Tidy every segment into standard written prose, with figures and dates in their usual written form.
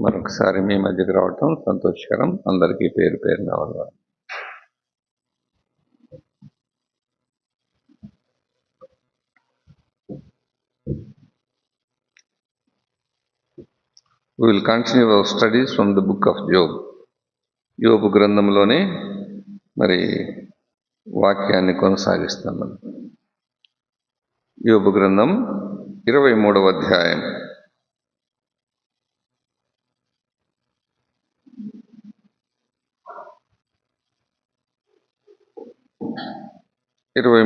మరొకసారి మీ మధ్యకి రావటం సంతోషకరం. అందరికీ పేరు పేరున వందనాలు. We will continue our studies from the book of Job. యోబు గ్రంథంలోనే మరి వాక్యాన్ని కొనసాగిస్తాం మనం. యోబు గ్రంథం 23వ అధ్యాయం. ఇరవై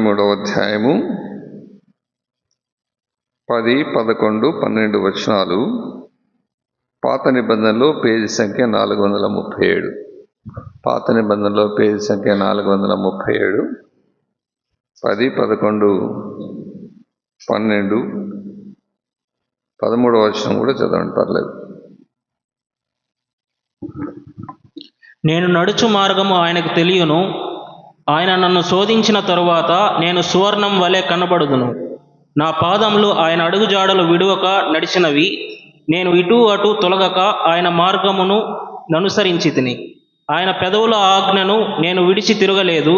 10, 11, 12 వచనాలు. పాత నిబంధనలో పేజీ సంఖ్య 437. పాత నిబంధనలో పేజీ సంఖ్య 437. 10, 11, 12, 13వ వచనం కూడా చదవండి, పర్లేదు. నేను నడుచు మార్గము ఆయనకు తెలియను. ఆయన నన్ను శోధించిన తరువాత నేను సువర్ణం వలె కనబడుదును. నా పాదములు ఆయన అడుగుజాడలు విడువక నడిచినవి. నేను ఇటు అటు తొలగక ఆయన మార్గమును ననుసరించి తిని. ఆయన పెదవుల ఆజ్ఞను నేను విడిచి తిరగలేదు.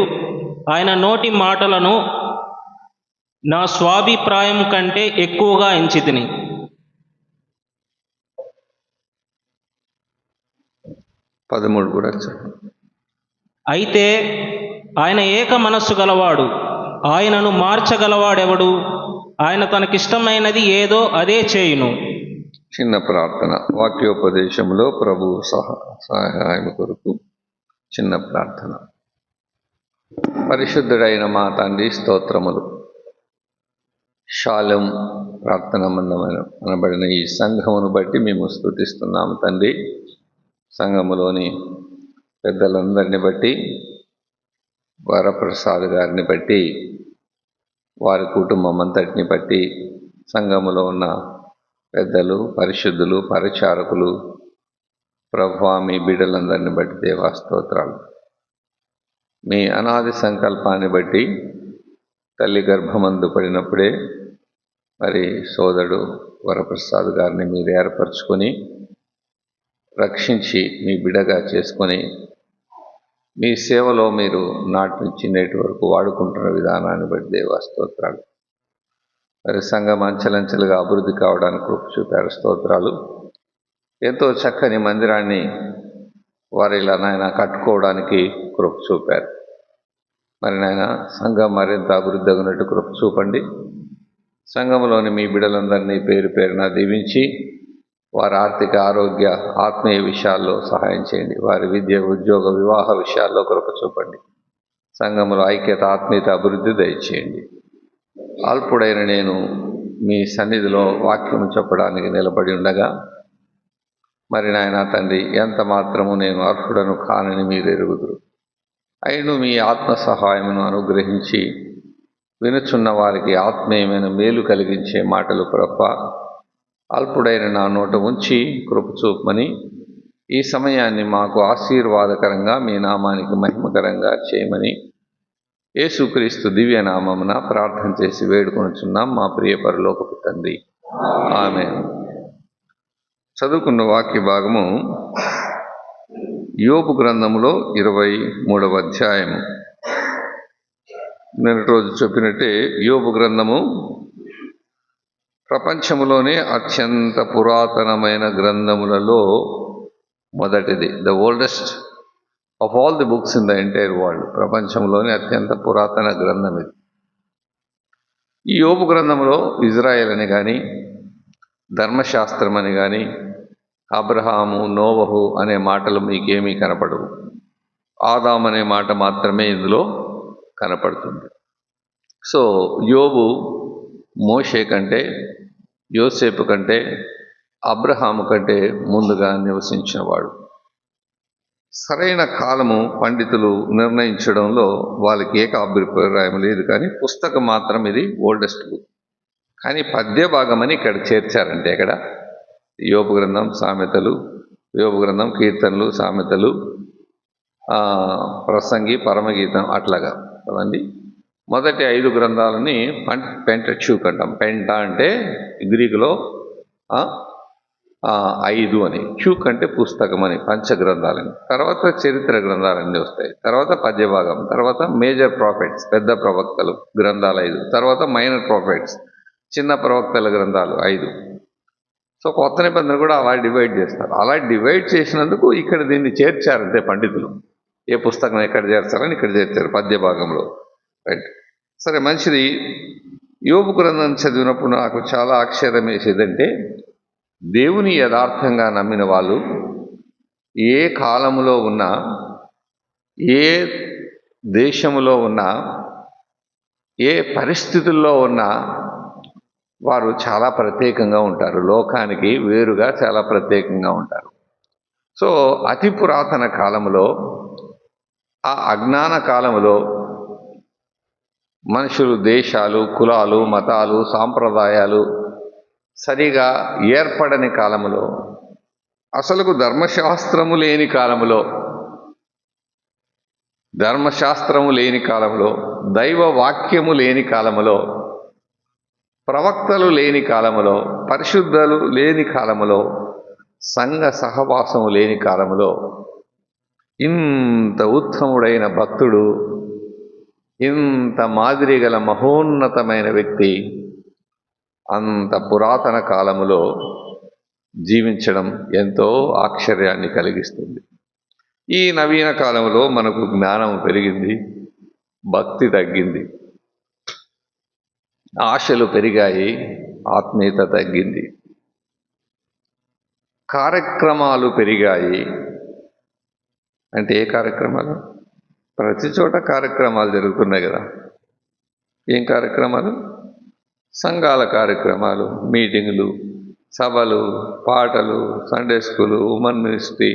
ఆయన నోటి మాటలను నా స్వాభిప్రాయం కంటే ఎక్కువగా ఎంచి తిని. అయితే ఆయన ఏక మనస్సు గలవాడు, ఆయనను మార్చగలవాడెవడు? ఆయన తనకిష్టమైనది ఏదో అదే చేయును. చిన్న ప్రార్థన. వాక్యోపదేశంలో ప్రభు సహాయం కొరకు చిన్న ప్రార్థన. పరిశుద్ధుడైన మా తండ్రి, స్తోత్రములు. షాలోమ్ ప్రార్థన మందమైన అనబడిన ఈ సంఘమును బట్టి మేము స్తుతిస్తున్నాము తండ్రి. సంఘములోని పెద్దలందరిని బట్టి, వరప్రసాద్ గారిని బట్టి, వారి కుటుంబం అంతటిని బట్టి, సంఘములో ఉన్న పెద్దలు, పరిశుద్ధులు, పరిచారకులు, ప్రభువా మీ బిడ్డలందరిని బట్టి దేవా స్తోత్రాలు. మీ అనాది సంకల్పాన్ని బట్టి తల్లి గర్భమందు పడినప్పుడే మరి సోదరుడు వరప్రసాద్ గారిని మీరు ఏర్పరచుకొని రక్షించి మీ బిడ్డగా చేసుకొని మీ సేవలో మీరు నాటి నుంచి నేటి వరకు వాడుకుంటున్న విధానాన్ని బట్టి దేవా స్తోత్రాలు. మరి సంఘం అంచెలంచెలుగా అభివృద్ధి కావడానికి కృప చూపారు, స్తోత్రాలు. ఎంతో చక్కని మందిరాన్ని వారు ఇలా నాయన కట్టుకోవడానికి కృప చూపారు. మరి నాయన సంఘం మరింత అభివృద్ధి అగినట్టు కృప చూపండి. సంఘంలోని మీ బిడ్డలందరినీ పేరు పేరున దీవించి వారి ఆర్థిక, ఆరోగ్య, ఆత్మీయ విషయాల్లో సహాయం చేయండి. వారి విద్య, ఉద్యోగ, వివాహ విషయాల్లో కృప చూపండి. సంఘంలో ఐక్యత, ఆత్మీయత, అభివృద్ధి దయచేయండి. అల్పుడైన నేను మీ సన్నిధిలో వాక్యం చెప్పడానికి నిలబడి ఉండగా మరి నాయన తండ్రి, ఎంత మాత్రము నేను అర్హుడను కానని మీరు ఎరుగుదురు. అయిను మీ ఆత్మ సహాయమును అనుగ్రహించి వినుచున్న వారికి ఆత్మీయమైన మేలు కలిగించే మాటలు ప్రభ అల్పుడైన నా నోట ఉంచి కృప చూపమని, ఈ సమయాన్ని మాకు ఆశీర్వాదకరంగా మీ నామానికి మహిమకరంగా చేయమని యేసుక్రీస్తు దివ్య నామమున ప్రార్థన చేసి వేడుకొనుచున్నాం మా ప్రియ పరలోకపు తండ్రి, ఆమేన్. చదువుకున్న వాక్య భాగము యోబు గ్రంథములో 23వ అధ్యాయము. నిన్నటి రోజు చెప్పినట్టే యోబు గ్రంథము ప్రపంచములోనే అత్యంత పురాతనమైన గ్రంథములలో మొదటిది. The oldest of all the books in the entire world. ప్రపంచంలోనే అత్యంత పురాతన గ్రంథం ఇది. ఈ యోబు గ్రంథంలో ఇజ్రాయెల్ అని కానీ, ధర్మశాస్త్రం అని కానీ, అబ్రహాము, నోవహు అనే మాటలు మీకేమీ కనపడవు. ఆదాం అనే మాట మాత్రమే ఇందులో కనపడుతుంది. సో యోబు మోషే కంటే, యోసేపు కంటే, అబ్రహాము కంటే ముందుగా నివసించినవాడు. సరైన కాలము పండితులు నిర్ణయించడంలో వాళ్ళకి ఏకాభిప్రాయం లేదు, కానీ పుస్తకం మాత్రం ఇది ఓల్డెస్ట్ బుక్. కానీ పద్య భాగమని ఇక్కడ చేర్చారంటే ఇక్కడ యోబు గ్రంథం, సామెతలు, యోబు గ్రంథం, కీర్తనలు, సామెతలు, ప్రసంగి, పరమగీతం అట్లాగా కదండి. మొదటి 5 గ్రంథాలని పెంటెట్యూక్ అంటాం. పెంట అంటే గ్రీకులో 5 అని. చ్యూక్ అంటే పుస్తకం అని, పంచగ్రంథాలని. తర్వాత చరిత్ర గ్రంథాలన్నీ వస్తాయి. తర్వాత పద్యభాగం, తర్వాత మేజర్ ప్రాఫిట్స్ పెద్ద ప్రవక్తలు గ్రంథాలు 5, తర్వాత మైనర్ ప్రాఫిట్స్ చిన్న ప్రవక్తల గ్రంథాలు 5. సో కొత్త నిబంధన కూడా అలా డివైడ్ చేస్తారు. అలా డివైడ్ చేసినందుకు ఇక్కడ దీన్ని చేర్చారంటే పండితులు. ఏ పుస్తకం ఎక్కడ చేర్చారని ఇక్కడ చేర్చారు పద్యభాగంలో. రైట్, సరే, మంచిది. యోబు గ్రంథం చదివినప్పుడు నాకు చాలా ఆశ్చర్యం వేసేదంటే, దేవుని యథార్థంగా నమ్మిన వాళ్ళు ఏ కాలములో ఉన్నా, ఏ దేశములో ఉన్నా, ఏ పరిస్థితుల్లో ఉన్నా వారు చాలా ప్రత్యేకంగా ఉంటారు. లోకానికి వేరుగా చాలా ప్రత్యేకంగా ఉంటారు. సో అతి పురాతన కాలంలో, ఆ అజ్ఞాన కాలంలో మనుషులు, దేశాలు, కులాలు, మతాలు, సాంప్రదాయాలు సరిగా ఏర్పడని కాలంలో, అసలుకు ధర్మశాస్త్రము లేని కాలంలో, దైవ వాక్యము లేని కాలములో, ప్రవక్తలు లేని కాలములో, పరిశుద్ధులు లేని కాలములో, సంఘ సహవాసము లేని కాలములో ఇంత ఉత్తముడైన భక్తుడు, ఇంత మాదిరి గల మహోన్నతమైన వ్యక్తి అంత పురాతన కాలములో జీవించడం ఎంతో ఆశ్చర్యాన్ని కలిగిస్తుంది. ఈ నవీన కాలంలో మనకు జ్ఞానం పెరిగింది, భక్తి తగ్గింది, ఆశలు పెరిగాయి, ఆత్మీయత తగ్గింది, కార్యక్రమాలు పెరిగాయి. అంటే ఏ కార్యక్రమాలు? ప్రతి చోట కార్యక్రమాలు జరుగుతున్నాయి కదా. ఏం కార్యక్రమాలు? సంఘాల కార్యక్రమాలు, మీటింగులు, సభలు, పాటలు, సండే స్కూలు, ఉమెన్ మినిస్ట్రీ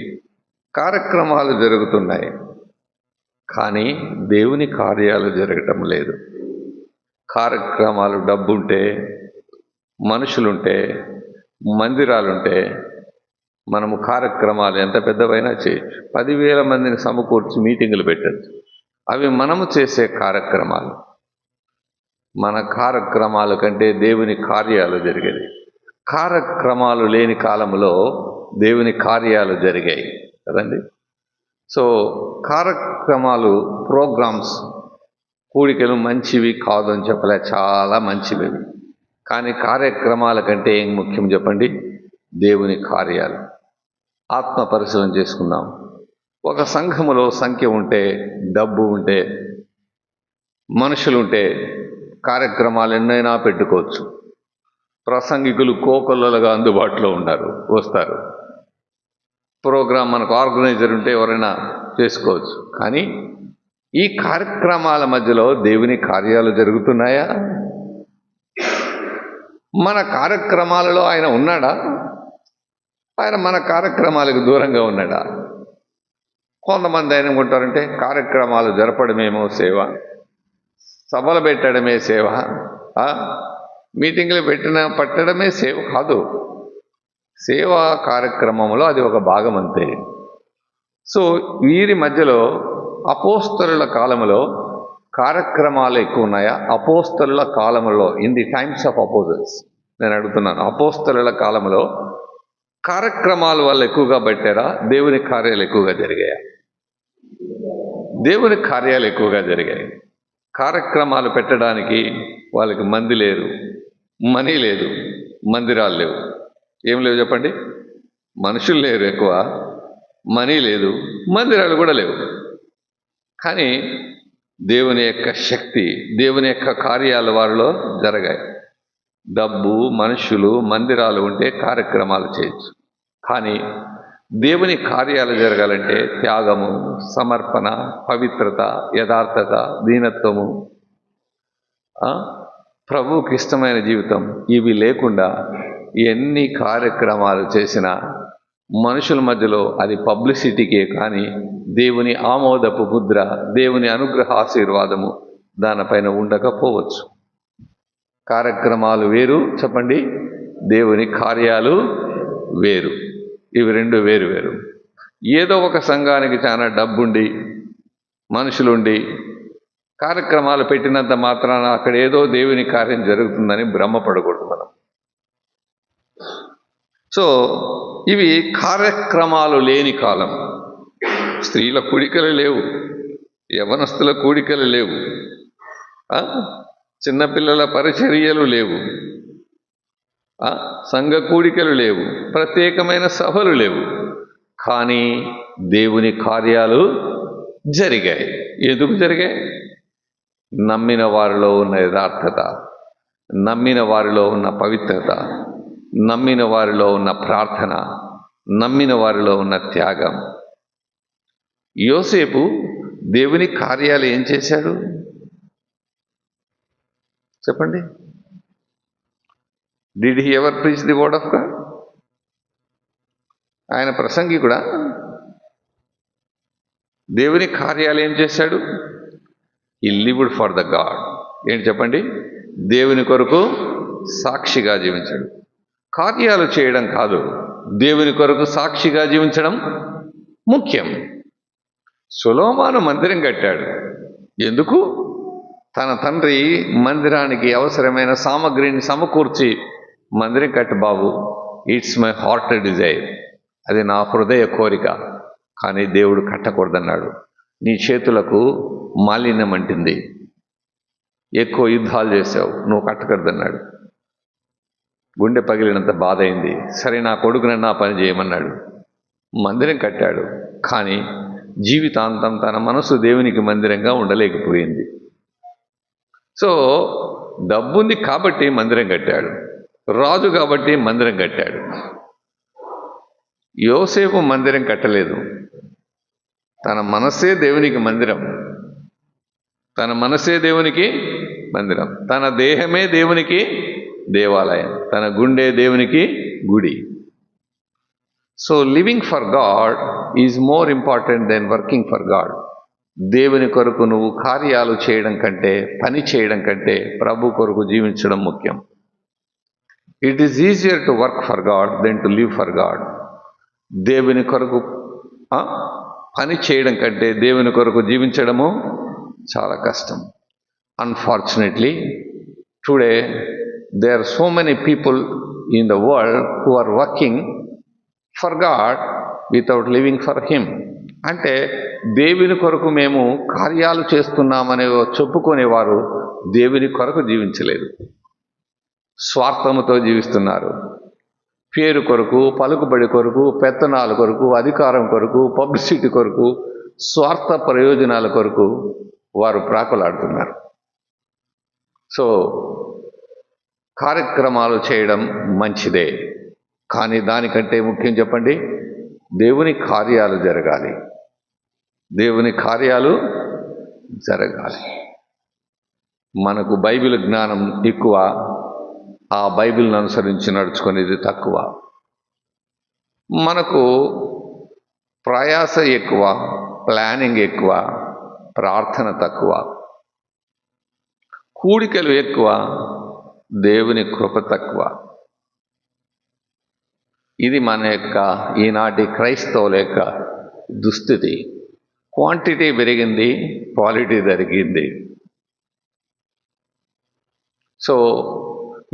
కార్యక్రమాలు జరుగుతున్నాయి. కానీ దేవుని కార్యాలు జరగటం లేదు. కార్యక్రమాలు, డబ్బుంటే, మనుషులుంటే, మందిరాలుంటే మనము కార్యక్రమాలు ఎంత పెద్దవైనా చేయొచ్చు. 10,000 మందిని సమకూర్చి మీటింగులు పెట్టచ్చు. అవి మనము చేసే కార్యక్రమాలు. మన కార్యక్రమాల కంటే దేవుని కార్యాలు జరిగేది. కార్యక్రమాలు లేని కాలంలో దేవుని కార్యాలు జరిగాయి కదండి. సో కార్యక్రమాలు, ప్రోగ్రామ్స్, కూడికలు మంచివి కాదు అని చెప్పలే, చాలా మంచివి. కానీ కార్యక్రమాల కంటే ఏం ముఖ్యం చెప్పండి? దేవుని కార్యాలు. ఆత్మ పరిశీలన చేసుకుందాం. ఒక సంఘములో సంఖ్య ఉంటే, డబ్బు ఉంటే, మనుషులుంటే కార్యక్రమాలు ఎన్నైనా పెట్టుకోవచ్చు. ప్రసంగికులు కోకొల్లలుగా అందుబాటులో వస్తారు. ప్రోగ్రాం మనకు ఆర్గనైజర్ ఉంటే ఎవరైనా చేసుకోవచ్చు. కానీ ఈ కార్యక్రమాల మధ్యలో దేవుని కార్యాలు జరుగుతున్నాయా? మన కార్యక్రమాలలో ఆయన ఉన్నాడా? ఆయన మన కార్యక్రమాలకు దూరంగా ఉన్నాడా? కొంతమంది ఆయన అనుకుంటారంటే కార్యక్రమాలు జరపడమేమో సేవ, సభలు పెట్టడమే సేవ, మీటింగ్లు పట్టడమే సేవ కాదు. సేవా కార్యక్రమంలో అది ఒక భాగం అంతే. సో వీరి మధ్యలో అపోస్తలుల కాలంలో కార్యక్రమాలు ఎక్కువ ఉన్నాయా? అపోస్తలుల కాలంలో, ఇన్ ది టైమ్స్ ఆఫ్ అపోజల్స్ నేను అడుగుతున్నాను, అపోస్తలుల కాలంలో కార్యక్రమాలు వాళ్ళు ఎక్కువగా పెట్టారా? దేవుని కార్యాలు ఎక్కువగా జరిగాయా? దేవుని కార్యాలు ఎక్కువగా జరిగాయి. కార్యక్రమాలు పెట్టడానికి వాళ్ళకి మంది లేరు, మనీ లేదు, మందిరాలు లేవు. ఏం లేవు చెప్పండి? మనుషులు లేరు ఎక్కువ, మనీ లేదు, మందిరాలు కూడా లేవు. కానీ దేవుని యొక్క శక్తి, దేవుని యొక్క కార్యాలు వారిలో జరగాయి. డబ్బు, మనుషులు, మందిరాలు ఉంటే కార్యక్రమాలు చేయొచ్చు. కానీ దేవుని కార్యాలు జరగాలంటే త్యాగము, సమర్పణ, పవిత్రత, యథార్థత, దీనత్వము, ప్రభువుకి ఇష్టమైన జీవితం, ఇవి లేకుండా ఎన్ని కార్యక్రమాలు చేసినా మనుషుల మధ్యలో అది పబ్లిసిటీకే కానీ దేవుని ఆమోదపు ముద్ర, దేవుని అనుగ్రహ ఆశీర్వాదము దానిపైన ఉండకపోవచ్చు. కార్యక్రమాలు వేరు చెప్పండి, దేవుని కార్యాలు వేరు. ఇవి రెండు వేరు వేరు. ఏదో ఒక సంఘానికి చాలా డబ్బుండి, మనుషులుండి కార్యక్రమాలు పెట్టినంత మాత్రాన అక్కడ ఏదో దేవుని కార్యం జరుగుతుందని భ్రమపడకూడదు మనం. సో ఇవి కార్యక్రమాలు లేని కాలం. స్త్రీల కూడికలు లేవు, యవనస్తుల కూడికలు లేవు, చిన్నపిల్లల పరిచర్యలు లేవు, సంఘ కూడికలు లేవు, ప్రత్యేకమైన సభలు లేవు. కానీ దేవుని కార్యాలు జరిగాయి. ఎందుకు జరిగాయి? నమ్మిన వారిలో ఉన్న యథార్థత, నమ్మిన వారిలో ఉన్న పవిత్రత, నమ్మిన వారిలో ఉన్న ప్రార్థన, నమ్మిన వారిలో ఉన్న త్యాగం. యోసేపు దేవుని కార్యాలు ఏం చేశాడు చెప్పండి? Did he ever preach the word of God? ఆయన ప్రసంగికుడా? దేవుని కార్యాలు ఏం చేశాడు? He lived for the God. ఏంటి చెప్పండి? దేవుని కొరకు సాక్షిగా జీవించాడు. కార్యాలు చేయడం కాదు, దేవుని కొరకు సాక్షిగా జీవించడం ముఖ్యం. సొలొమోను మందిరం కట్టాడు. ఎందుకు? తన తండ్రి మందిరానికి అవసరమైన సామగ్రిని సమకూర్చి, మందిరం కట్టు బాబు, ఇట్స్ మై హార్ట్ డిజైర్, అది నా హృదయ కోరిక, కానీ దేవుడు కట్టకూడదన్నాడు. నీ చేతులకు మాలిన్యం అంటింది, ఎక్కువ యుద్ధాలు చేసావు, నువ్వు కట్టకూడదన్నాడు. గుండె పగిలినంత బాధ అయింది. సరే, నా కొడుకునన్నా పని చేయమన్నాడు. మందిరం కట్టాడు, కానీ జీవితాంతం తన మనసు దేవునికి మందిరంగా ఉండలేకపోయింది. సో డబ్బుంది కాబట్టి మందిరం కట్టాడు, రాజు కాబట్టి మందిరం కట్టాడు. యోసేపు మందిరం కట్టలేదు. తన మనసే దేవునికి మందిరం, తన మనసే దేవునికి మందిరం, తన దేహమే దేవునికి దేవాలయం, తన గుండె దేవునికి గుడి. So living for God is more important than working for God. దేవుని కొరకు నువ్వు కార్యాలు చేయడం కంటే, పని చేయడం కంటే ప్రభు కొరకు జీవించడం ముఖ్యం. It is easier to work for God than to live for God. దేవుని కొరకు పని చేయడం కంటే దేవుని కొరకు జీవించడము చాలా కష్టం. Unfortunately today there are so many people in the world who are working for God without living for Him. అంటే దేవుని కొరకు మేము కార్యాలు చేస్తున్నామనే చెప్పుకునేవారు దేవుని కొరకు జీవించలేదు, స్వార్థముతో జీవిస్తున్నారు. పేరు కొరకు, పలుకుబడి కొరకు, పెత్తనాల కొరకు, అధికారం కొరకు, పబ్లిసిటీ కొరకు, స్వార్థ ప్రయోజనాల కొరకు వారు ప్రాకులాడుతున్నారు. సో కార్యక్రమాలు చేయడం మంచిదే, కానీ దానికంటే ముఖ్యం చెప్పండి, దేవుని కార్యాలు జరగాలి. దేవుని కార్యాలు జరగాలి. మనకు బైబిల్ జ్ఞానం ఎక్కువ, ఆ బైబిల్ని అనుసరించి నడుచుకునేది తక్కువ. మనకు ప్రయాస ఎక్కువ, ప్లానింగ్ ఎక్కువ, ప్రార్థన తక్కువ. కూడికలు ఎక్కువ, దేవుని కృప తక్కువ. ఇది మన యొక్క ఈనాటి క్రైస్తవుల యొక్క దుస్థితి. క్వాంటిటీ పెరిగింది, క్వాలిటీ తరిగింది. So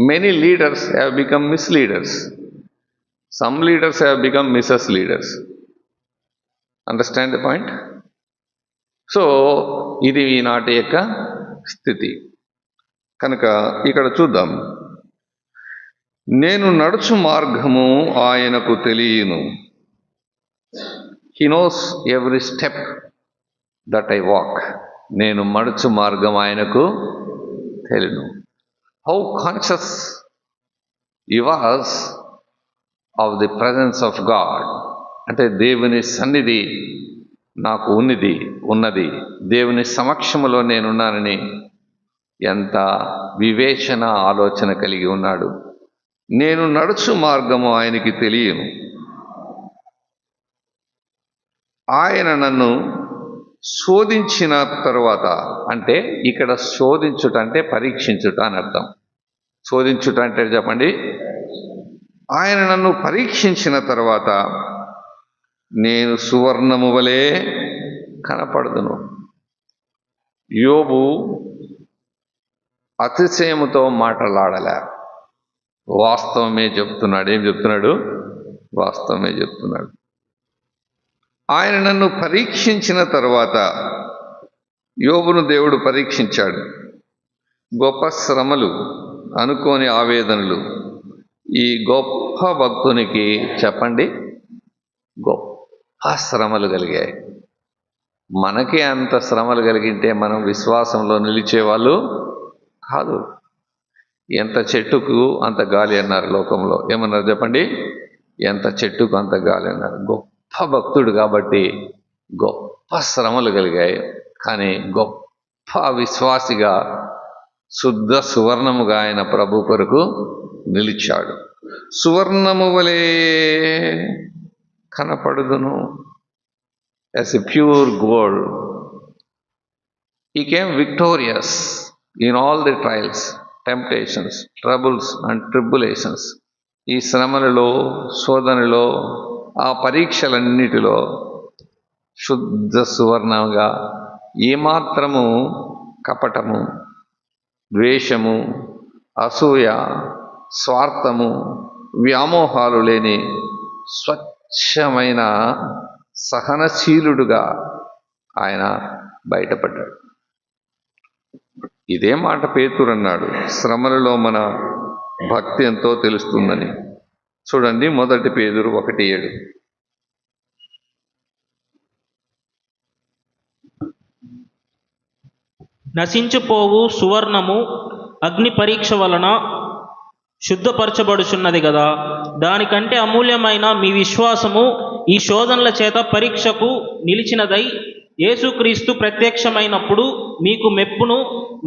many leaders have become misleaders. Some leaders have become misses leaders. Understand the point? So ఇది ఈనాటి యొక్క స్థితి. కనుక ఇక్కడ చూద్దాం. నేను నడుచు మార్గము ఆయనకు తెలియను. He knows every step that I walk. నేను నడుచు మార్గం ఆయనకు తెలియను. How conscious he was of the presence of God. అంటే దేవుని సన్నిధి నాకు ఉన్నది, దేవుని సమక్షములో నేనున్నానని ఎంత వివేచన, ఆలోచన కలిగి ఉన్నాడు. నేను నడుచు మార్గము ఆయనకి తెలియను. ఆయన నన్ను శోధించిన తరువాత, అంటే ఇక్కడ శోధించుట అంటే పరీక్షించుట అని అర్థం. శోధించుట అంటే చెప్పండి, ఆయన నన్ను పరీక్షించిన తర్వాత నేను సువర్ణము వలె కనపడుదును. యోబు అతిశయముతో మాట్లాడలే, వాస్తవమే చెప్తున్నాడు. ఏం చెప్తున్నాడు? వాస్తవమే చెప్తున్నాడు. ఆయన నన్ను పరీక్షించిన తర్వాత, యోబును దేవుడు పరీక్షించాడు. గొప్ప శ్రమలు, అనుకోని ఆవేదనలు ఈ గొప్ప భక్తునికి చెప్పండి గొప్ప శ్రమలు కలిగాయి. మనకి అంత శ్రమలు కలిగింటే మనం విశ్వాసంలో నిలిచేవాళ్ళు కాదు. ఎంత చెట్టుకు అంత గాలి అన్నారు లోకంలో. ఏమన్నారు చెప్పండి? ఎంత చెట్టుకు అంత గాలి అన్నారు. గొప్ప భక్తుడు కాబట్టి గొప్ప శ్రమలు కలిగాయి. కానీ గొప్ప విశ్వాసిగా, శుద్ధ సువర్ణముగా ఆయన ప్రభు కొరకు నిలిచాడు. సువర్ణము వలె కనపడుదును, as a pure gold. He came victorious in all the trials, temptations, troubles and tribulations. ఈ శ్రమలలో, శోధనలో, ఆ పరీక్షలన్నిటిలో శుద్ధ సువర్ణంగా, ఏమాత్రము కపటము, ద్వేషము, అసూయ, స్వార్థము, వ్యామోహాలు లేని స్వచ్ఛమైన సహనశీలుడుగా ఆయన బయటపడ్డాడు. ఇదే మాట పేతురు అన్నాడు, శ్రమలలో మన భక్తి ఎంతో తెలుస్తుందని. చూడండి, 1 పేతురు 1:7. నశించిపోవు సువర్ణము అగ్ని పరీక్ష వలన శుద్ధపరచబడుచున్నది కదా, దానికంటే అమూల్యమైన మీ విశ్వాసము ఈ శోధనల చేత పరీక్షకు నిలిచినదై యేసుక్రీస్తు ప్రత్యక్షమైనప్పుడు మీకు మెప్పును,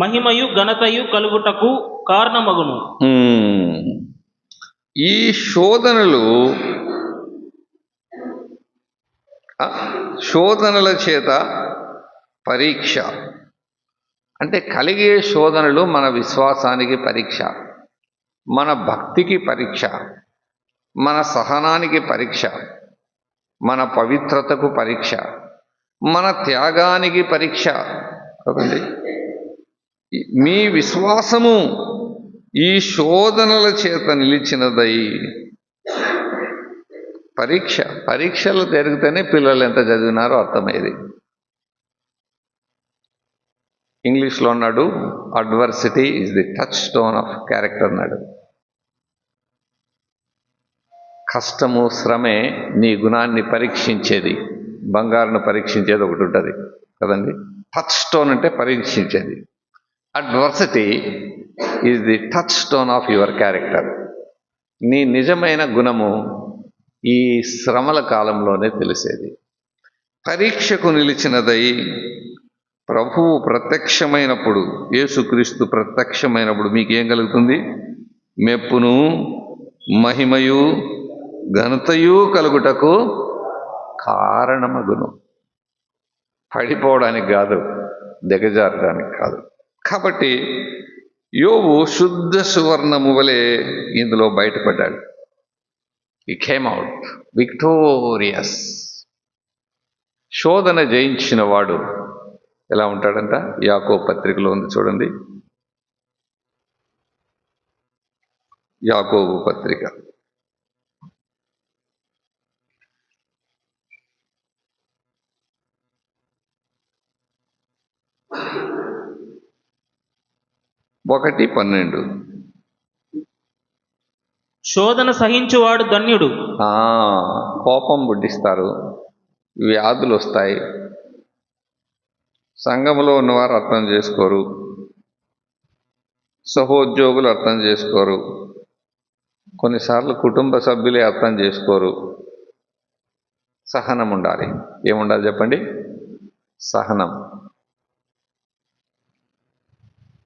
మహిమయు, ఘనతయు కలుగుటకు కారణమగును. ఈ శోధనల చేత పరీక్ష అంటే కలిగే శోధనలు మన విశ్వాసానికి పరీక్ష, మన భక్తికి పరీక్ష, మన సహనానికి పరీక్ష, మన పవిత్రతకు పరీక్ష, మన త్యాగానికి పరీక్ష. కదండి, మీ విశ్వాసము ఈ శోధనల చేత నిలిచినదై. పరీక్షలు జరిగితేనే పిల్లలు ఎంత చదివినారో అర్థమయ్యేది. ఇంగ్లీష్లో అన్నాడు, adversity is the touch stone of character అన్నాడు. కష్టము, శ్రమే నీ గుణాన్ని పరీక్షించేది. బంగారును పరీక్షించేది ఒకటి ఉంటుంది కదండి, టచ్ స్టోన్ అంటే పరీక్షించేది. Adversity is the touch stone of your character. నీ నిజమైన గుణము ఈ శ్రమల కాలంలోనే తెలిసేది. పరీక్షకు నిలిచినదై ప్రభువు ప్రత్యక్షమైనప్పుడు, యేసుక్రీస్తు ప్రత్యక్షమైనప్పుడు మీకేం కలుగుతుంది? మెప్పును, మహిమయు, ఘనతయు కలుగుటకు కారణమగును. పడిపోవడానికి కాదు, దిగజారడానికి కాదు. కాబట్టి యోబు శుద్ధ సువర్ణము వలె ఇందులో బయటపడ్డాడు. He came out victorious. శోధన జయించిన వాడు ఎలా ఉంటాడంట? యాకోబు పత్రికలో ఉంది చూడండి, యాకోబు పత్రిక 1:12. శోధన సహించువాడు ధన్యుడు. కోపం పుట్టిస్తారు, వ్యాధులు వస్తాయి, సంఘంలో ఉన్నవారు అర్థం చేసుకోరు, సహోద్యోగులు అర్థం చేసుకోరు, కొన్నిసార్లు కుటుంబ సభ్యులే అర్థం చేసుకోరు. సహనం ఉండాలి. ఏముండాలి చెప్పండి? సహనం.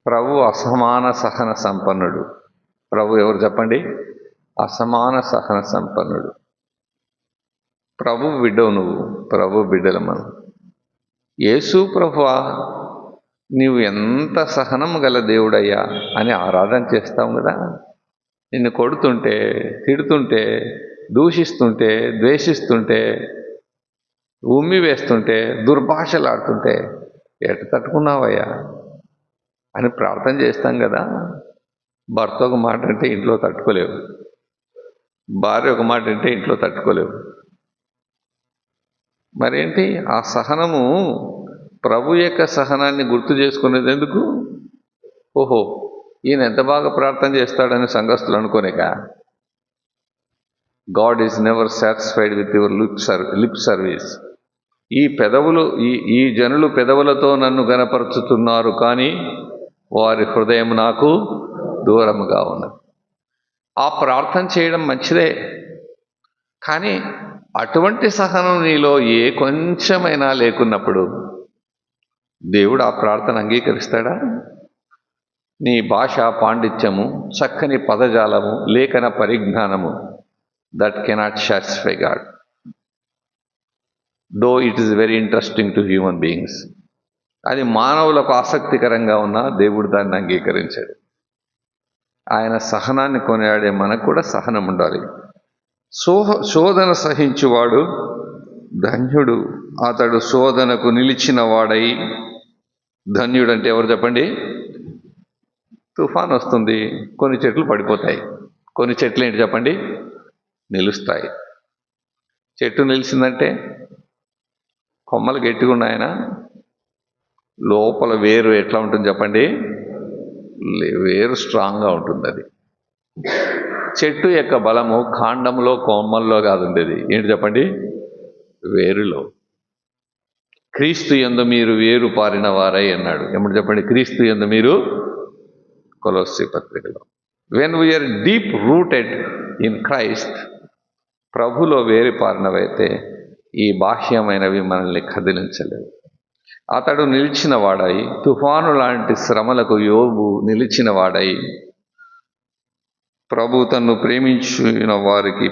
ప్రభు అసమాన సహన సంపన్నుడు. ప్రభు ఎవరు చెప్పండి? అసమాన సహన సంపన్నుడు. ప్రభు బిడ్డవు నువ్వు, ప్రభు బిడ్డలు మనం. యేసు ప్రభువా, నీవు ఎంత సహనం గల దేవుడయ్యా అని ఆరాధన చేస్తాం కదా. నిన్ను కొడుతుంటే, తిడుతుంటే, దూషిస్తుంటే, ద్వేషిస్తుంటే, ఉమ్మి వేస్తుంటే, దుర్భాషలాడుతుంటే ఎట తట్టుకున్నావయ్యా అని ప్రార్థన చేస్తాం కదా. భర్త ఒక మాట అంటే ఇంట్లో తట్టుకోలేవు, భార్య ఒక మాట అంటే ఇంట్లో తట్టుకోలేవు. మరేంటి ఆ సహనము? ప్రభు యొక్క సహనాన్ని గుర్తు చేసుకునేది ఎందుకు? ఓహో, ఈయన ఎంత బాగా ప్రార్థన చేస్తాడని సంఘస్థులు అనుకోనేక. God is never satisfied with your lip service. ఈ పెదవులు ఈ జనులు పెదవులతో నన్ను గనపరుచుతున్నారు, కానీ వారి హృదయం నాకు దూరముగా ఉన్నది. ఆ ప్రార్థన చేయడం మంచిదే, కానీ అటువంటి సహనం నీలో ఏ కొంచెమైనా లేకున్నప్పుడు దేవుడు ఆ ప్రార్థన అంగీకరిస్తాడా? నీ భాష పాండిత్యము, చక్కని పదజాలము, లేఖన పరిజ్ఞానము, that cannot satisfy God, though it is very interesting to human beings. అది మానవులకు ఆసక్తికరంగా ఉన్నా దేవుడు దాన్ని అంగీకరించాడు. ఆయన సహనాన్ని కొనియాడే మనకు కూడా సహనం ఉండాలి. శోధన సహించువాడు ధన్యుడు, అతడు శోధనకు నిలిచిన వాడై. ధన్యుడు అంటే ఎవరు చెప్పండి? తుఫాన్ వస్తుంది, కొన్ని చెట్లు పడిపోతాయి, కొన్ని చెట్లు ఏంటి చెప్పండి? నిలుస్తాయి. చెట్టు నిలిచిందంటే కొమ్మలు గట్టిగా ఉన్నాయన, లోపల వేరు ఎట్లా ఉంటుంది చెప్పండి? వేరు స్ట్రాంగ్గా ఉంటుంది. అది చెట్టు యొక్క బలము కాండంలో, కొమ్మల్లో కాదు ఉండేది. ఏంటి చెప్పండి? వేరులో. క్రీస్తు యందు మీరు వేరు పారిన వారై అన్నాడు. ఏమంటే చెప్పండి? క్రీస్తు యందు మీరు, కొలొస్సీ పత్రికలో, when we are deep rooted in Christ, ప్రభులో వేరు పారినవైతే ఈ బాహ్యమైనవి మనల్ని కదిలించలేవు. అతడు నిలిచిన వాడై, తుఫాను లాంటి శ్రమలకు యోబు నిలిచిన వాడై, ప్రభు తన్ను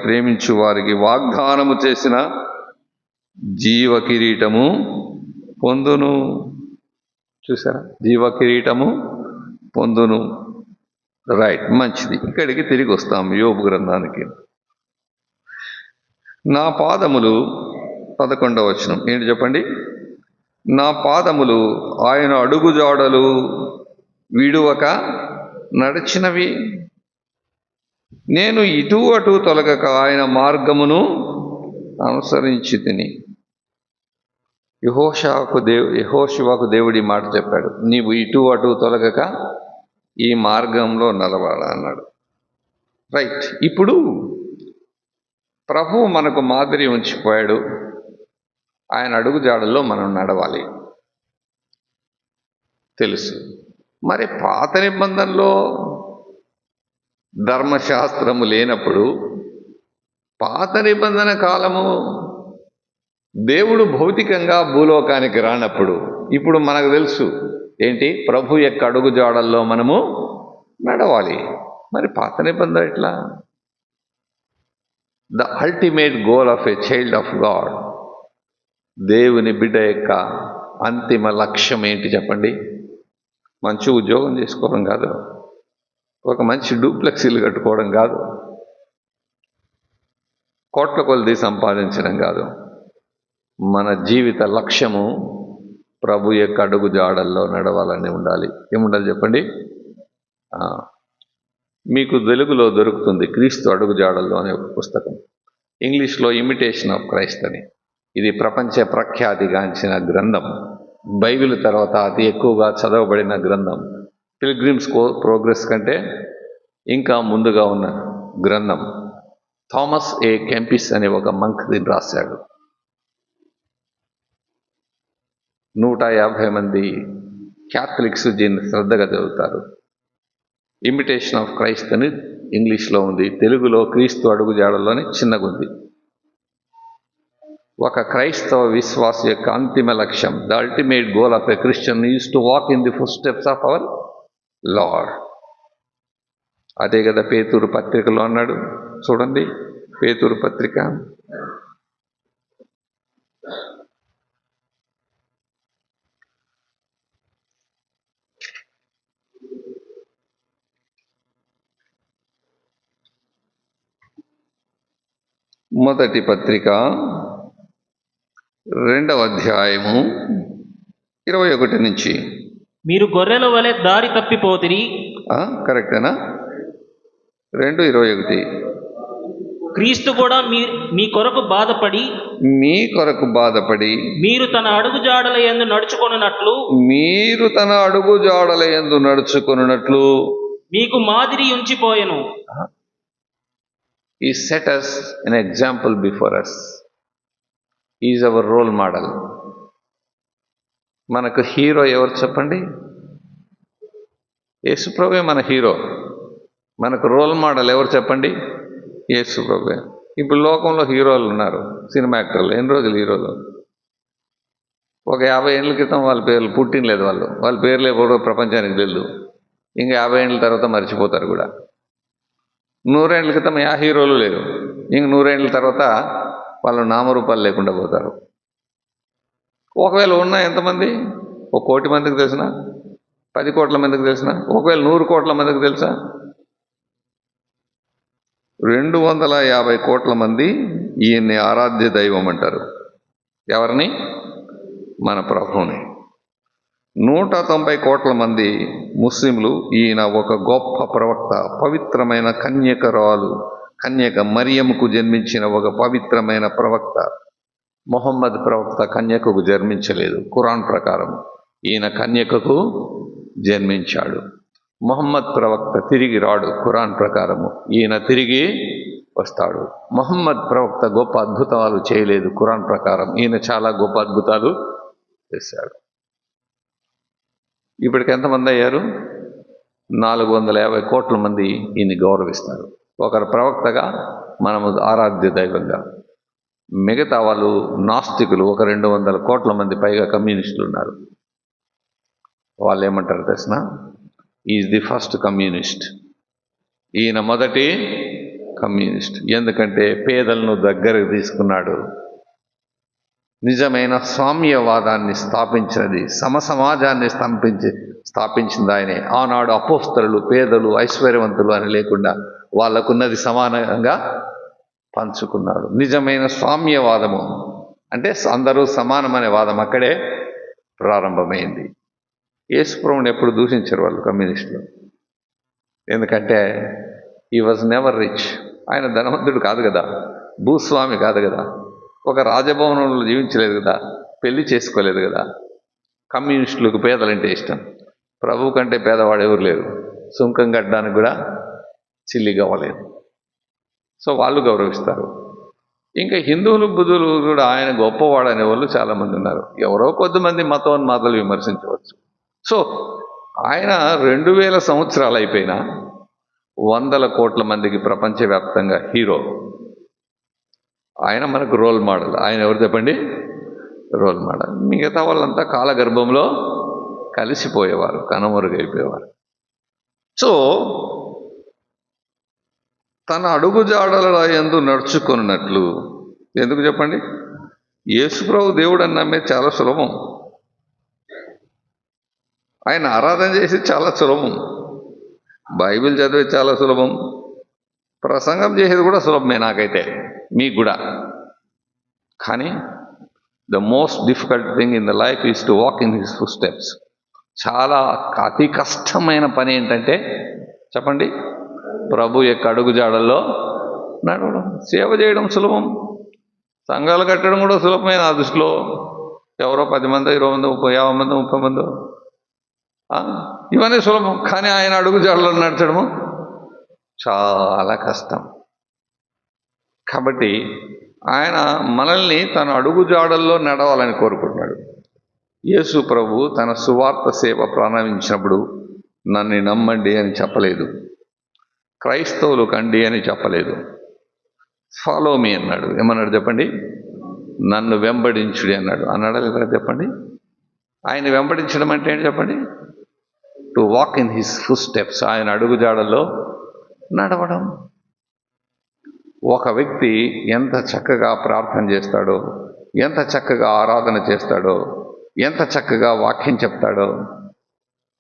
ప్రేమించు వారికి వాగ్దానము చేసిన జీవ కిరీటము పొందును. చూసారా? జీవ కిరీటము పొందును. రైట్, మంచిది. ఇక్కడికి తిరిగి వస్తాం యోబు గ్రంథానికి. నా పాదములు, 11వ వచనం ఏంటి చెప్పండి? నా పాదములు ఆయన అడుగుజాడలు విడువక నడిచినవి, నేను ఇటు అటు తొలగక ఆయన మార్గమును అనుసరించి తిని. యెహోషువకు దేవుడి మాట చెప్పాడు, నీవు ఇటు అటు తొలగక ఈ మార్గంలో నడవాలా అన్నాడు. రైట్, ఇప్పుడు ప్రభువు మనకు మాదిరి ఉంచిపోయాడు, ఆయన అడుగుజాడల్లో మనం నడవాలి తెలుసు. మరి పాత నిబంధనలో ధర్మశాస్త్రము లేనప్పుడు, పాత నిబంధన కాలము దేవుడు భౌతికంగా భూలోకానికి రానప్పుడు, ఇప్పుడు మనకు తెలుసు ఏంటి? ప్రభు యొక్క అడుగుజాడల్లో మనము నడవాలి. మరి పాత నిబంధన ఎట్లా? The ultimate goal of a child of God, దేవుని బిడ్డ యొక్క అంతిమ లక్ష్యం ఏంటి చెప్పండి? మంచి ఉద్యోగం చేసుకోవడం కాదు, ఒక మంచి డూప్లెక్స్ ఇల్లు కట్టుకోవడం కాదు, కోట్ల కొలది సంపాదించడం కాదు. మన జీవిత లక్ష్యము ప్రభు యొక్క అడుగు జాడల్లో నడవాలని ఉండాలి. ఏముండాలి చెప్పండి? మీకు తెలుగులో దొరుకుతుంది క్రీస్తు అడుగు జాడల్లో అనే ఒక పుస్తకం, ఇంగ్లీష్లో ఇమిటేషన్ ఆఫ్ క్రైస్ట్ అని. ఇది ప్రపంచ ప్రఖ్యాతిగాంచిన గ్రంథం, బైబిల్ తర్వాత అతి ఎక్కువగా చదవబడిన గ్రంథం. పిల్గ్రిమ్స్ ప్రోగ్రెస్ కంటే ఇంకా ముందుగా ఉన్న గ్రంథం. థామస్ ఏ కెంపిస్ అనే ఒక మంక్ దీన్ని రాశాడు. 150 మంది క్యాథలిక్స్ దీన్ని శ్రద్ధగా చదువుతారు. ఇమిటేషన్ ఆఫ్ క్రైస్ట్ అని ఇంగ్లీష్లో ఉంది, తెలుగులో క్రీస్తు అడుగుజాడల్లోని చిన్నగుంది. ఒక క్రైస్తవ విశ్వాస యొక్క అంతిమ లక్ష్యం, the ultimate goal of a Christian is to walk in the foot steps of our Lord. అదే కదా పేతురు పత్రికలో అన్నాడు. చూడండి, పేతురు పత్రిక 1 పత్రిక 2వ అధ్యాయము 21 నుంచి. మీరు గొర్రెల వలె దారి తప్పిపోతిరి. కరెక్టేనా? 2:21. క్రీస్తు కూడా మీ కొరకు బాధపడి మీ కొరకు బాధపడి మీరు తన అడుగుజాడల యందు నడుచుకొనున్నట్లు మీకు మాదిరి ఉంచిపోయెను. He set us an example before us. He is our role model. మనకు హీరో ఎవరు చెప్పండి? యేసుప్రభువే మన హీరో. మనకు రోల్ మోడల్ ఎవరు చెప్పండి? యేసుప్రభువే. ఇప్పుడు లోకంలో హీరోలు ఉన్నారు, సినిమా యాక్టర్లు. ఎన్ని రోజులు హీరోలు? ఒక 50 ఏళ్ళ క్రితం వాళ్ళ పేర్లు పుట్టినలేదు, వాళ్ళ పేర్లు ఎవరో ప్రపంచానికి తెలియదు. ఇంకా 50 ఏళ్ళ తర్వాత మర్చిపోతారు కూడా. 100 ఏళ్ళ క్రితం ఆ హీరోలు లేరు, ఇంక 100 ఏళ్ళ తర్వాత వాళ్ళు నామరూపాలు లేకుండా పోతారు. ఒకవేళ ఉన్న ఎంతమంది? 1 కోటి మందికి తెలిసిన, 10 కోట్ల మందికి తెలిసిన, ఒకవేళ 100 కోట్ల మందికి తెలుసా? 250 కోట్ల మంది ఈయన్ని ఆరాధ్య దైవం అంటారు. ఎవరిని? మన ప్రభువుని. 190 కోట్ల మంది ముస్లింలు ఈయన ఒక గొప్ప ప్రవక్త, పవిత్రమైన కన్యక మరియముకు జన్మించిన ఒక పవిత్రమైన ప్రవక్త. మొహమ్మద్ ప్రవక్త కన్యకకు జన్మించలేదు. ఖురాన్ ప్రకారం ఈయన కన్యకకు జన్మించాడు. మొహమ్మద్ ప్రవక్త తిరిగి రాడు. ఖురాన్ ప్రకారము ఈయన తిరిగి వస్తాడు. మొహమ్మద్ ప్రవక్త గొప్ప అద్భుతాలు చేయలేదు. ఖురాన్ ప్రకారం ఈయన చాలా గొప్ప అద్భుతాలు చేశాడు. ఇప్పటికి ఎంతమంది అయ్యారు? 450 కోట్ల మంది ఈయన్ని గౌరవిస్తారు. ఒకరు ప్రవక్తగా, మనము ఆరాధ్య దైవంగా. మిగతా వాళ్ళు నాస్తికులు, ఒక 200 కోట్ల మంది పైగా కమ్యూనిస్టులు ఉన్నారు. వాళ్ళు ఏమంటారు తెలిసిన? Is the first communist. ఈయన మొదటి కమ్యూనిస్ట్. ఎందుకంటే పేదలను దగ్గరకు తీసుకున్నాడు. నిజమైన సామ్యవాదాన్ని స్థాపించినది, సమసమాజాన్ని స్థాపించింది ఆయనే. ఆనాడు అపోస్తలులు పేదలు ఐశ్వర్యవంతులు అని లేకుండా వాళ్ళకున్నది సమానంగా పంచుకున్నాడు. నిజమైన సామ్యవాదము అంటే అందరూ సమానమనే వాదం అక్కడే ప్రారంభమైంది. యేసుప్రభువుని ఎప్పుడు దూషించారు వాళ్ళు కమ్యూనిస్టులు. ఎందుకంటే హీ వాజ్ నెవర్ రిచ్. ఆయన ధనవంతుడు కాదు కదా, భూస్వామి కాదు కదా, ఒక రాజభవనంలో జీవించలేదు కదా, పెళ్లి చేసుకోలేదు కదా. కమ్యూనిస్టులకు పేదలంటే ఇష్టం. ప్రభు కంటే పేదవాడు ఎవరు లేరు. సుంకం కట్టడానికి కూడా చిల్లిగా అవ్వలేదు. సో వాళ్ళు గౌరవిస్తారు. ఇంకా హిందువులు బుద్ధులు కూడా ఆయన గొప్పవాడు అనే వాళ్ళు చాలామంది ఉన్నారు. ఎవరో కొద్దిమంది మతోన్మాతలు విమర్శించవచ్చు. సో ఆయన 2000 సంవత్సరాలు అయిపోయినా 100 కోట్ల మందికి ప్రపంచవ్యాప్తంగా హీరో. ఆయన మనకు రోల్ మోడల్. ఆయన ఎవరు చెప్పండి? Role model. మిగతా వాళ్ళంతా కాలగర్భంలో కలిసిపోయేవారు, కనుమరుగైపోయేవారు. సో తన అడుగుజాడల యందు నడుచుకున్నట్లు. ఎందుకు చెప్పండి? యేసుప్రభు దేవుడు అని నమ్మే చాలా సులభం. ఆయన ఆరాధన చేసి చాలా సులభం. బైబిల్ చదివే చాలా సులభం. ప్రసంగం చేసేది కూడా సులభమే నాకైతే, మీకు కూడా. కానీ the most difficult thing in the life is to walk in his foot steps. చాలా అతి కష్టమైన పని ఏంటంటే చెప్పండి? ప్రభు యొక్క అడుగుజాడల్లో నడవడం. సేవ చేయడం సులభం, సంఘాలు కట్టడం కూడా సులభమే నా దృష్టిలో. ఎవరో 10 మంది 20 మంది 50 మంది 30 మంది ఇవన్నీ సులభం. కానీ ఆయన అడుగుజాడల్లో నడచడము చాలా కష్టం. కాబట్టి ఆయన మనల్ని తన అడుగుజాడల్లో నడవాలని కోరుకుంటున్నాడు. యేసు ప్రభు తన సువార్త సేవ ప్రారంభించినప్పుడు నన్ను నమ్మండి అని చెప్పలేదు, క్రైస్తవులు కండి అని చెప్పలేదు, ఫాలో మీ అన్నాడు. ఏమన్నాడు చెప్పండి? నన్ను వెంబడించుడి అన్నాడు. అన్నాడా లేదా చెప్పండి? ఆయన వెంబడించడం అంటే ఏంటి చెప్పండి? To walk in his foot steps. ఆయన అడుగుజాడల్లో నడవడం. ఒక వ్యక్తి ఎంత చక్కగా ప్రార్థన చేస్తాడో, ఎంత చక్కగా ఆరాధన చేస్తాడో, ఎంత చక్కగా వాక్యం చెప్తాడో,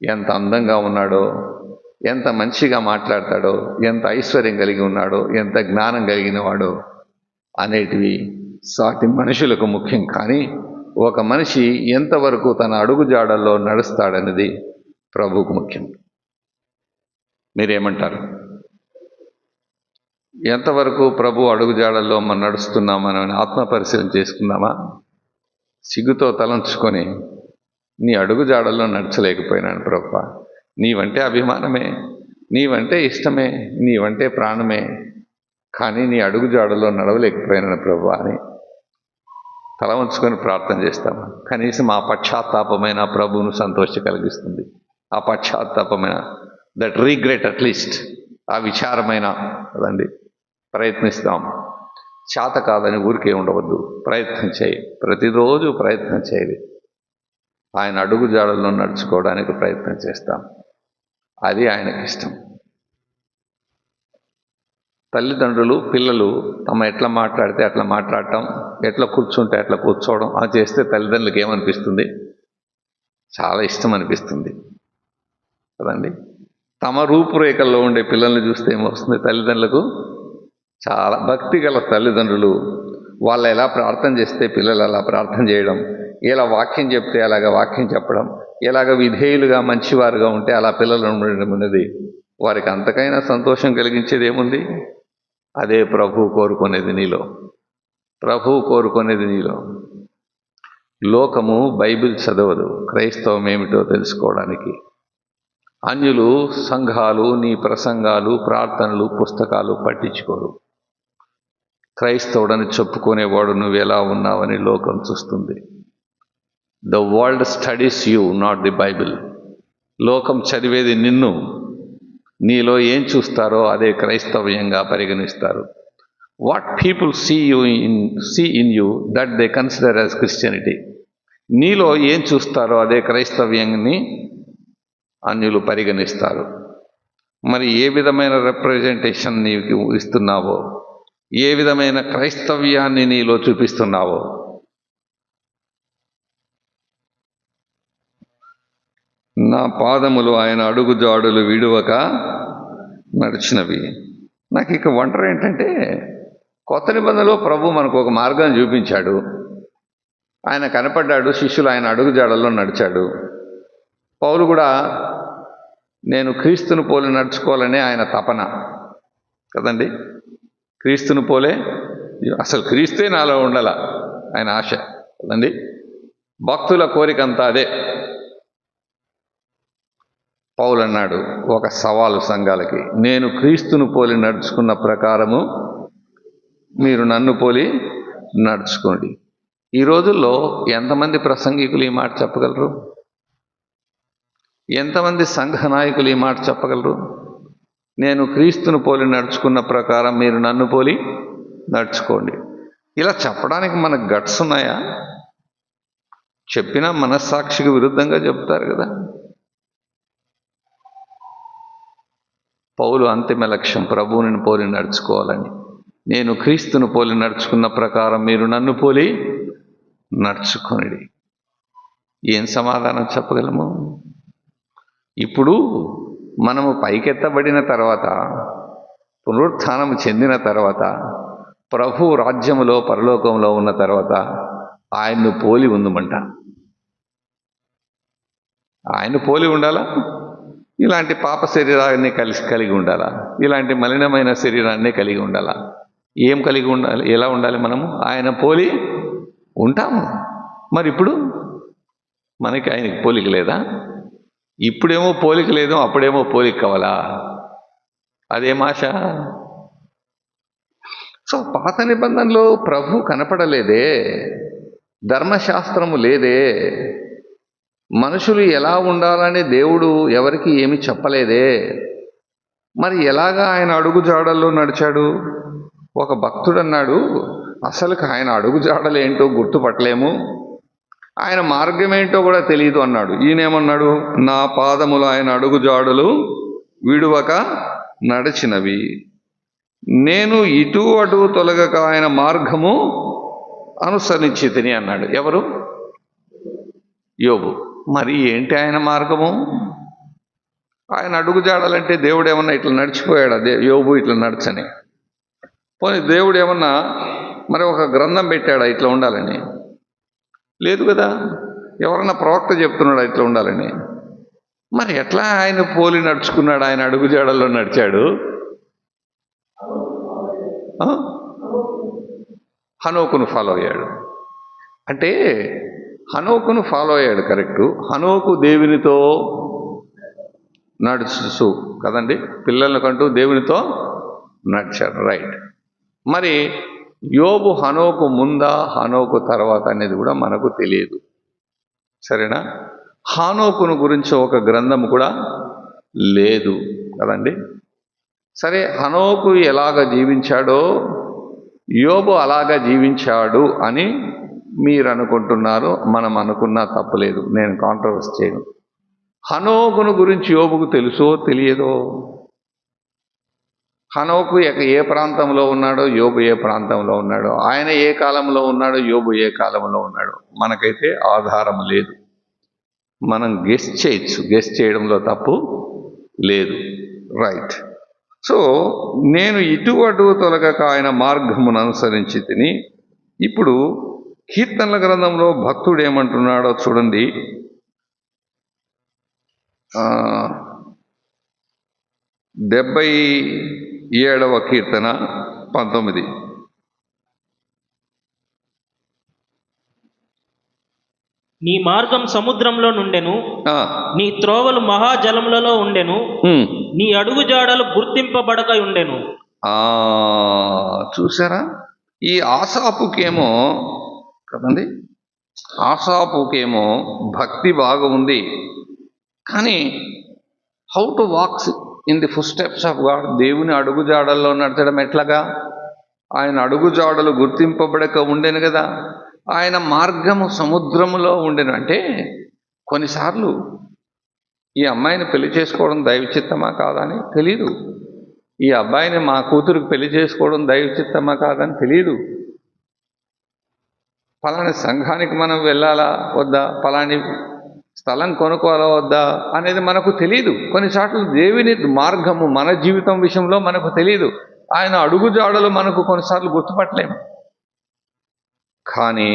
ఎంత అందంగా ఉన్నాడో, ఎంత మంచిగా మాట్లాడతాడో, ఎంత ఐశ్వర్యం కలిగి ఉన్నాడో, ఎంత జ్ఞానం కలిగిన వాడో అనేటివి సాటి మనుషులకు ముఖ్యం. కానీ ఒక మనిషి ఎంతవరకు తన అడుగుజాడల్లో నడుస్తాడనేది ప్రభువుకు ముఖ్యం. మీరేమంటారు? ఎంతవరకు ప్రభు అడుగుజాడల్లో మనం నడుస్తున్నామని ఆత్మ పరిశీలన చేసుకున్నామా? సిగ్గుతో తలంచుకొని నీ అడుగుజాడల్లో నడచలేకపోయినాను ప్రభువా, నీవంటే అభిమానమే, నీవంటే ఇష్టమే, నీవంటే ప్రాణమే, కానీ నీ అడుగుజాడల్లో నడవలేకపోయినాను ప్రభువా అని తల వంచుకొని ప్రార్థన చేస్తాము. కనీసం ఆ పశ్చాత్తాపమైన ప్రభువును సంతోష కలిగిస్తుంది. ఆ పశ్చాత్తాపమైన దట్ రీగ్రెట్ అట్లీస్ట్, ఆ విచారమైన కదండి ప్రయత్నిస్తాం. చేత కాదని ఊరికే ఉండవద్దు, ప్రయత్నం చేయి, ప్రతిరోజు ప్రయత్నం చేయాలి. ఆయన అడుగుజాడల్లో నడుచుకోవడానికి ప్రయత్నం చేస్తాం. అది ఆయనకి ఇష్టం. తల్లిదండ్రులు పిల్లలు తమ ఎట్లా మాట్లాడితే అట్లా మాట్లాడటం, ఎట్లా కూర్చుంటే అట్లా కూర్చోవడం అది చేస్తే తల్లిదండ్రులకు ఏమనిపిస్తుంది? చాలా ఇష్టం అనిపిస్తుంది కదండి. తమ రూపురేఖల్లో ఉండే పిల్లల్ని చూస్తే ఏమొస్తుంది? తల్లిదండ్రులకు చాలా భక్తి గల తల్లిదండ్రులు వాళ్ళు ఎలా ప్రార్థన చేస్తే పిల్లలు అలా ప్రార్థన చేయడం, ఎలా వాక్యం చెప్తే అలాగ వాక్యం చెప్పడం, ఎలాగ విధేయులుగా మంచివారుగా ఉంటే అలా పిల్లలు ఉండడం అనేది వారికి అంతకైనా సంతోషం కలిగించేది ఏముంది? అదే ప్రభువు కోరుకునేది నీలో. ప్రభువు కోరుకునేది నీలో. లోకము బైబిల్ చదవదు క్రైస్తవం ఏమిటో తెలుసుకోవడానికి. అన్యులు సంఘాలు నీ ప్రసంగాలు ప్రార్థనలు పుస్తకాలు పట్టించుకోరు. క్రైస్తవుడని చెప్పుకునేవాడు నువ్వు ఎలా ఉన్నావని లోకం చూస్తుంది. The world studies you, not the Bible. లోకం చదివేది నిన్ను, నీలో ఏం చూస్తారో అదే క్రైస్తవ్యంగా పరిగణిస్తారు. What people see in you that they consider as Christianity. నీలో ఏం చూస్తారో అదే క్రైస్తవ్యాన్ని అన్యులు పరిగణిస్తారు. మరి ఏ విధమైన రిప్రజెంటేషన్ నీకు ఇస్తున్నావో, ఏ విధమైన క్రైస్తవ్యాన్ని నీలో చూపిస్తున్నావో. నా పాదములు ఆయన అడుగుజాడులు విడువక నడిచినవి. నాకు ఇక ఒంటరి ఏంటంటే, కొత్త నిబంధనలో ప్రభు మనకు ఒక మార్గాన్ని చూపించాడు. ఆయన కనపడ్డాడు, శిష్యులు ఆయన అడుగుజాడల్లో నడిచాడు. పౌలు కూడా నేను క్రీస్తును పోలి నడుచుకోవాలనే ఆయన తపన కదండి. క్రీస్తును పోలే, అసలు క్రీస్తే నాలో ఉండాల ఆయన ఆశ కదండి. భక్తుల కోరికంతా అదే. పౌలు అన్నాడు ఒక సవాలు సంఘాలకి, నేను క్రీస్తును పోలి నడుచుకున్న ప్రకారము మీరు నన్ను పోలి నడుచుకోండి. ఈ రోజుల్లో ఎంతమంది ప్రసంగికులు ఈ మాట చెప్పగలరు? ఎంతమంది సంఘ నాయకులు ఈ మాట చెప్పగలరు? నేను క్రీస్తును పోలి నడుచుకున్న ప్రకారం మీరు నన్ను పోలి నడుచుకోండి. ఇలా చెప్పడానికి మనకు గట్స్ ఉన్నాయా? చెప్పినా మనస్సాక్షికి విరుద్ధంగా చెప్తారు కదా. పౌలు అంతిమ లక్ష్యం ప్రభువుని పోలి నడుచుకోవాలని. నేను క్రీస్తును పోలి నడుచుకున్న ప్రకారం మీరు నన్ను పోలి నడుచుకోండి. ఏం సమాధానం చెప్పగలము? ఇప్పుడు మనము పైకెత్తబడిన తర్వాత, పునరుత్థానం చెందిన తర్వాత, ప్రభు రాజ్యములో పరలోకంలో ఉన్న తర్వాత ఆయన్ను పోలి ఉందమంట. ఆయన పోలి ఉండాలా? ఇలాంటి పాప శరీరాన్ని కలిగి ఉండాలా? ఇలాంటి మలినమైన శరీరాన్ని కలిగి ఉండాలా? ఏం కలిగి ఉండాలి? ఎలా ఉండాలి? మనము ఆయన పోలి ఉంటాము. మరి ఇప్పుడు మనకి ఆయనకి పోలిక లేదా? ఇప్పుడేమో పోలిక లేదు, అప్పుడేమో పోలిక కావాలా? అదేం ఆశ? సో పాత నిబంధనలో ప్రభు కనపడలేదే, ధర్మశాస్త్రము లేదే, మనుషులు ఎలా ఉండాలని దేవుడు ఎవరికి ఏమి చెప్పలేదే. మరి ఎలాగా ఆయన అడుగుజాడల్లో నడిచాడు? ఒక భక్తుడు అన్నాడు, అసలుకి ఆయన అడుగుజాడలు ఏంటో గుర్తుపట్టలేము, ఆయన మార్గం ఏంటో కూడా తెలియదు అన్నాడు. ఈయనేమన్నాడు? నా పాదములు ఆయన అడుగుజాడలు విడువక నడిచినవి, నేను ఇటు అటు తొలగక ఆయన మార్గము అనుసరించి తిని అన్నాడు. ఎవరు? యోబు. మరి ఏంటి ఆయన మార్గము? ఆయన అడుగుజాడాలంటే దేవుడు ఏమన్నా ఇట్లా నడిచిపోయాడు అదే యోబు ఇట్లా నడచని? పోనీ దేవుడు ఏమన్నా మరి ఒక గ్రంథం పెట్టాడా ఇట్లా ఉండాలని? లేదు కదా. ఎవరన్నా ప్రవక్త చెప్తున్నాడా ఇట్లా ఉండాలని? మరి ఎట్లా ఆయన పోలి నడుచుకున్నాడు? ఆయన అడుగుజాడల్లో నడిచాడు. హనోకును ఫాలో అయ్యాడు. అంటే హనోకును ఫాలో అయ్యాడు, కరెక్టు. హనోకు దేవునితో నడుచు కదండి, పిల్లలకంటూ దేవునితో నడిచాడు, రైట్. మరి యోబు హనోకు ముందా హనోకు తర్వాత అనేది కూడా మనకు తెలియదు, సరేనా? హానోకును గురించి ఒక గ్రంథం కూడా లేదు కదండి. సరే, హనోకు ఎలాగ జీవించాడో యోబు అలాగా జీవించాడు అని మీరు అనుకుంటున్నారు, మనం అనుకున్నా తప్పులేదు, నేను కాంట్రవర్స్ చేయను. హనోకును గురించి యోబుకు తెలుసో తెలియదో? హనోకు ఏ ప్రాంతంలో ఉన్నాడో యోబు ఏ ప్రాంతంలో ఉన్నాడో, ఆయన ఏ కాలంలో ఉన్నాడో యోబు ఏ కాలంలో ఉన్నాడో మనకైతే ఆధారం లేదు. మనం గెస్ చేయొచ్చు, గెస్ చేయడంలో తప్పు లేదు, రైట్. సో నేను ఇటు అటు తొలగక ఆయన మార్గమును అనుసరించి తిని. ఇప్పుడు కీర్తనల గ్రంథంలో భక్తుడు ఏమంటున్నాడో చూడండి. 77వ కీర్తన 19. నీ మార్గం సముద్రంలో నుండెను, నీ త్రోవలు మహాజలములలో ఉండెను, నీ అడుగు జాడలు గుర్తింపబడక ఉండెను. చూసారా? ఈ ఆసాపుకేమో కదండి, ఆసాపుకేమో భక్తి బాగా ఉంది, కానీ how to walks in the foot steps of God, దేవుని అడుగు జాడల్లో నడచడం ఎట్లాగా? ఆయన అడుగు జాడలు గుర్తింపబడక ఉండెను కదా, ఆయన మార్గము సముద్రములో ఉండెను. అంటే కొన్నిసార్లు ఈ అమ్మాయిని పెళ్లి చేసుకోవడం దైవచిత్తమా కాదని తెలీదు, ఈ అబ్బాయిని మా కూతురికి పెళ్లి చేసుకోవడం దైవచిత్తమా కాదని తెలీదు, ఫలాని సంఘానికి మనం వెళ్ళాలా వద్దా, ఫలాని స్థలం కొనుక్కోవాలా వద్దా అనేది మనకు తెలియదు. కొన్నిసార్లు దేవుని మార్గము మన జీవితం విషయంలో మనకు తెలియదు, ఆయన అడుగుజాడలు మనకు కొన్నిసార్లు గుర్తుపట్టలేము. కానీ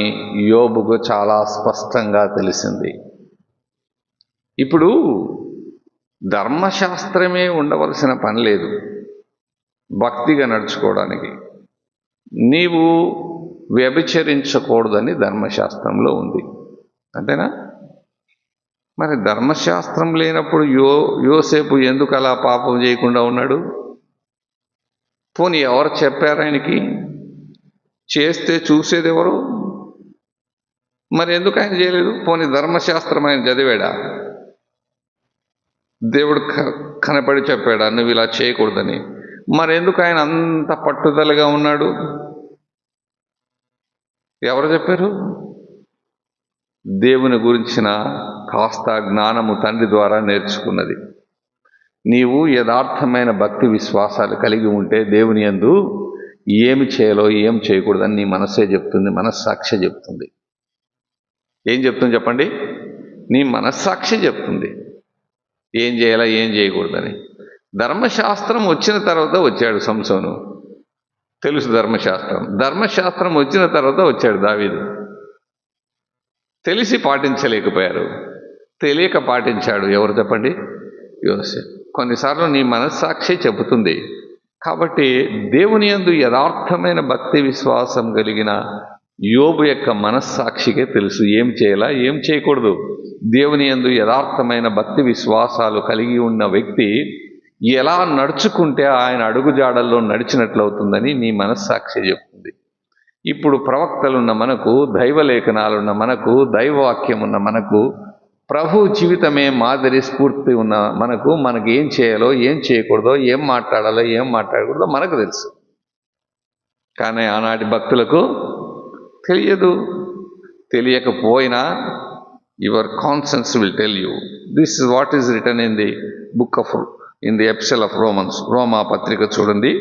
యోబుకు చాలా స్పష్టంగా తెలిసింది. ఇప్పుడు ధర్మశాస్త్రమే ఉండవలసిన పని లేదు భక్తిగా నడుచుకోవడానికి. నీవు వ్యభిచరించకూడదని ధర్మశాస్త్రంలో ఉంది, అంతేనా? మరి ధర్మశాస్త్రం లేనప్పుడు యోసేపు ఎందుకు అలా పాపం చేయకుండా ఉన్నాడు? పోనీ ఎవరు చెప్పారు ఆయనకి? చేస్తే చూసేది ఎవరు? మరి ఎందుకు ఆయన చేయలేదు? పోనీ ధర్మశాస్త్రం ఆయన చదివాడా? దేవుడు కనపడి చెప్పాడా నువ్వు ఇలా చేయకూడదని? మరి ఎందుకు ఆయన అంత పట్టుదలగా ఉన్నాడు? ఎవరు చెప్పారు? దేవుని గురించిన కాస్త జ్ఞానము తండ్రి ద్వారా నేర్చుకున్నది. నీవు యథార్థమైన భక్తి విశ్వాసాలు కలిగి ఉంటే దేవుని యందు ఏమి చేయాలో ఏం చేయకూడదని నీ మనస్సే చెప్తుంది, మనస్సాక్షి చెప్తుంది. ఏం చెప్తుంది చెప్పండి? నీ మనస్సాక్షి చెప్తుంది ఏం చేయాలా ఏం చేయకూడదని. ధర్మశాస్త్రం వచ్చిన తర్వాత వచ్చాడు సంసోను, తెలుసు ధర్మశాస్త్రం. ధర్మశాస్త్రం వచ్చిన తర్వాత వచ్చాడు దావీదు. తెలిసి పాటించలేకపోయారు, తెలియక పాటించాడు ఎవరు చెప్పండి? యోసేపు. కొన్నిసార్లు నీ మనస్సాక్షి చెబుతుంది. కాబట్టి దేవుని యందు యథార్థమైన భక్తి విశ్వాసం కలిగిన యోబు యొక్క మనస్సాక్షికే తెలుసు ఏం చేయాలా ఏం చేయకూడదు. దేవుని యందు యథార్థమైన భక్తి విశ్వాసాలు కలిగి ఉన్న వ్యక్తి ఎలా నడుచుకుంటే ఆయన అడుగుజాడల్లో నడిచినట్లవుతుందని నీ మనస్సాక్షి చెప్తుంది. ఇప్పుడు ప్రవక్తలున్న మనకు, దైవలేఖనాలున్న మనకు, దైవవాక్యం ఉన్న మనకు, ప్రభు జీవితమే మాదిరి స్ఫూర్తి ఉన్న మనకు ఏం చేయాలో ఏం చేయకూడదో, ఏం మాట్లాడాలో ఏం మాట్లాడకూడదో మనకు తెలుసు. కానీ ఆనాటి భక్తులకు తెలియదు. తెలియకపోయినా your conscience will tell you this is what is written in the book of in the epistle of Romans. రోమా పత్రిక చూడండి,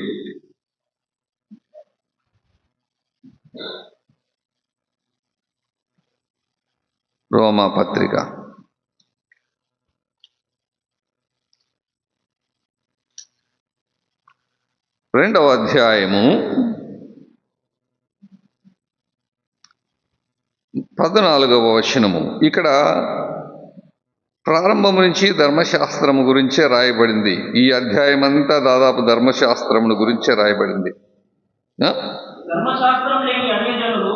రోమా పత్రిక 2వ అధ్యాయము 14వ వచనము. ఇక్కడ ప్రారంభం నుంచి ధర్మశాస్త్రము గురించే రాయబడింది. ఈ అధ్యాయం అంతా దాదాపు ధర్మశాస్త్రమును గురించే రాయబడింది. ఆ? ధర్మశాస్త్రం లేని అన్యజనులు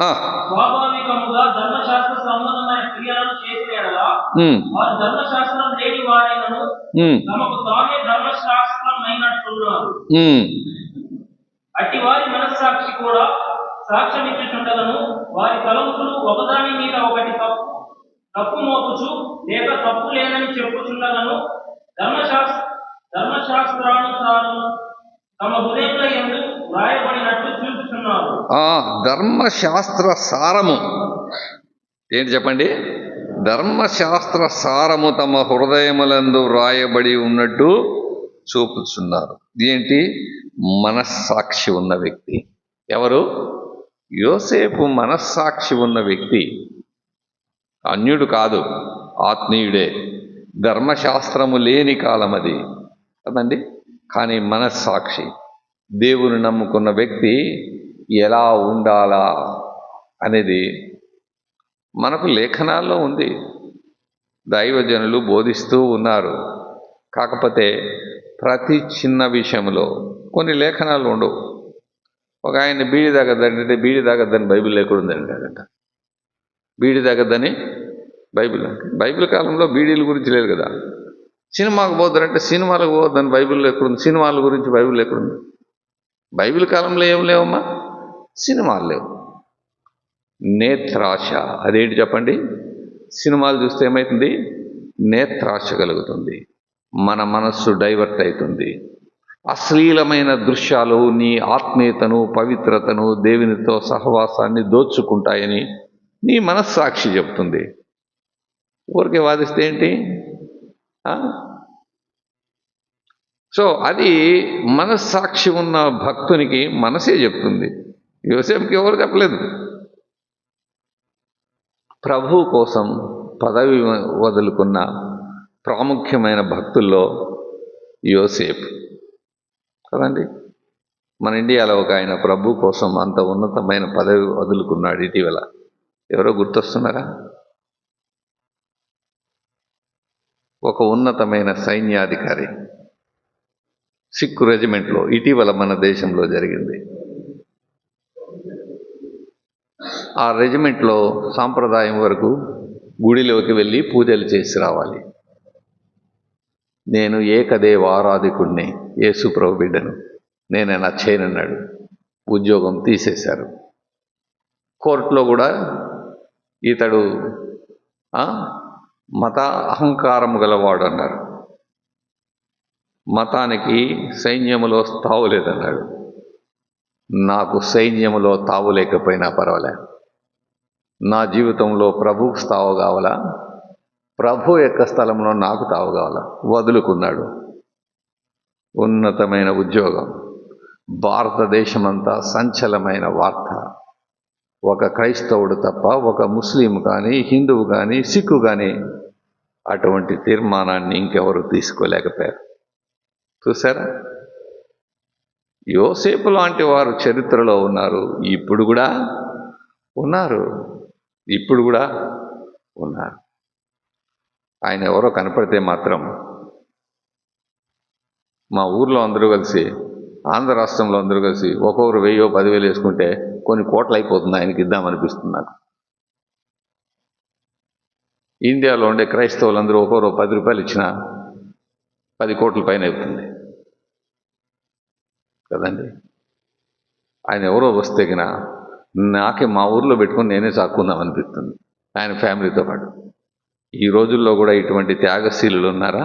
ఆ, స్వాభావికముగా ధర్మశాస్త్ర సంబంధమైన క్రియలను చేసిన యెడల ఉమ్, వారు ధర్మశాస్త్రం లేని వారైనను ఉమ్, తమకు తామే ధర్మశాస్త్రమైనట్టున్నారు. ఉమ్. అట్టి వారి మనస్సాక్షి కూడా సాక్ష్యమిచ్చుచుండగను. వారి తలంపులు ఒకదాని మీద ఒకటి తప్పు మోపుచు లేక తప్పు లేదని చెప్పుచుండగను. ధర్మశాస్త్రానుసారం తమ హృదయముల యందు వ్రాయబడినట్టు చూపుచున్నారు. ఆ ధర్మశాస్త్ర సారము ఏంటి చెప్పండి? ధర్మశాస్త్ర సారము తమ హృదయములందు వ్రాయబడి ఉన్నట్టు చూపుచున్నారు. ఏంటి? మనస్సాక్షి ఉన్న వ్యక్తి. ఎవరు? యోసేపు మనస్సాక్షి ఉన్న వ్యక్తి. అన్యుడు కాదు, ఆత్మీయుడే. ధర్మశాస్త్రము లేని కాలం అది కదండి. కానీ మనస్సాక్షి, దేవుని నమ్ముకున్న వ్యక్తి ఎలా ఉండాలా అనేది మనకు లేఖనాల్లో ఉంది. దైవజనులు బోధిస్తూ ఉన్నారు. కాకపోతే ప్రతి చిన్న విషయంలో కొన్ని లేఖనాలు ఉండవు. ఒక ఆయన బీడి తాగద్దంటే బీడి తాగద్దని బైబిల్ ఎక్కడుందంటాడంట. బీడి తాగద్దని బైబిల్ అంటే బైబిల్ కాలంలో బీడీల గురించి లేదు కదా. సినిమాకు పోద్దంటే సినిమాలకు పోద్దని బైబిల్లో ఎక్కడుంది? సినిమాల గురించి బైబిల్ ఎక్కడుంది? బైబిల్ కాలంలో ఏం లేవమ్మా, సినిమాలు లేవు. నేత్రాశ అదేంటి చెప్పండి? సినిమాలు చూస్తే ఏమవుతుంది? నేత్రాశ కలుగుతుంది. మన మనస్సు డైవర్ట్ అవుతుంది. అశ్లీలమైన దృశ్యాలు నీ ఆత్మీయతను, పవిత్రతను, దేవునితో సహవాసాన్ని దోచుకుంటాయని నీ మనస్సాక్షి చెప్తుంది. ఊరికే వాదిస్తే ఏంటి? సో అది మనస్సాక్షి ఉన్న భక్తునికి మనసే చెప్తుంది. యోసేపుకి ఎవరు చెప్పలేదు. ప్రభు కోసం పదవి వదులుకున్న ప్రాముఖ్యమైన భక్తుల్లో యోసేపు కదండి. మన ఇండియాలో ఒక ఆయన ప్రభు కోసం అంత ఉన్నతమైన పదవి వదులుకున్నాడు ఇటీవల. ఎవరో గుర్తొస్తున్నారా? ఒక ఉన్నతమైన సైన్యాధికారి సిక్కు రెజిమెంట్లో ఇటీవల మన దేశంలో జరిగింది. ఆ రెజిమెంట్లో సాంప్రదాయం వరకు గుడిలోకి వెళ్ళి పూజలు చేసి రావాలి. నేను ఏకదేవ ఆరాధికుడిని, యేసు ప్రభు బిడ్డను, నేనైనా చేయనన్నాడు. ఉద్యోగం తీసేశారు. కోర్టులో కూడా ఇతడు మత అహంకారం గలవాడు అన్నారు. మతానికి సైన్యములో తావు లేదన్నాడు. నాకు సైన్యములో తావు లేకపోయినా పర్వాలే, నా జీవితంలో ప్రభువుకు తావు కావాలా, ప్రభు యొక్క స్థలంలో నాకు తావు కావాలా. వదులుకున్నాడు. ఉన్నతమైన ఉద్యోగం. భారతదేశమంతా సంచలమైన వార్త. ఒక క్రైస్తవుడు తప్ప ఒక ముస్లిం కానీ, హిందువు కానీ, సిక్కు కానీ అటువంటి తీర్మానాన్ని ఇంకెవరు తీసుకోలేకపోయారు. చూసారా? యోసేపు లాంటి వారు చరిత్రలో ఉన్నారు, ఇప్పుడు కూడా ఉన్నారు. ఆయన ఎవరో కనపడితే మాత్రం మా ఊర్లో అందరూ కలిసి, ఆంధ్ర రాష్ట్రంలో అందరూ కలిసి ఒక్కొక్కరు 1000 10,000 వేసుకుంటే కొన్ని కోట్లు అయిపోతుంది, ఆయనకి ఇద్దామనిపిస్తుంది నాకు. ఇండియాలో ఉండే క్రైస్తవులందరూ ఒక్కొక్కరు 10 రూపాయలు ఇచ్చినా 10 కోట్ల పైన అవుతుంది కదండి. ఆయన ఎవరో వస్తే గిన నాకే మా ఊర్లో పెట్టుకొని నేనే సాక్కుందాం అనిపిస్తుంది ఆయన ఫ్యామిలీతో పాటు. ఈ రోజుల్లో కూడా ఇటువంటి త్యాగశీలులు ఉన్నారా?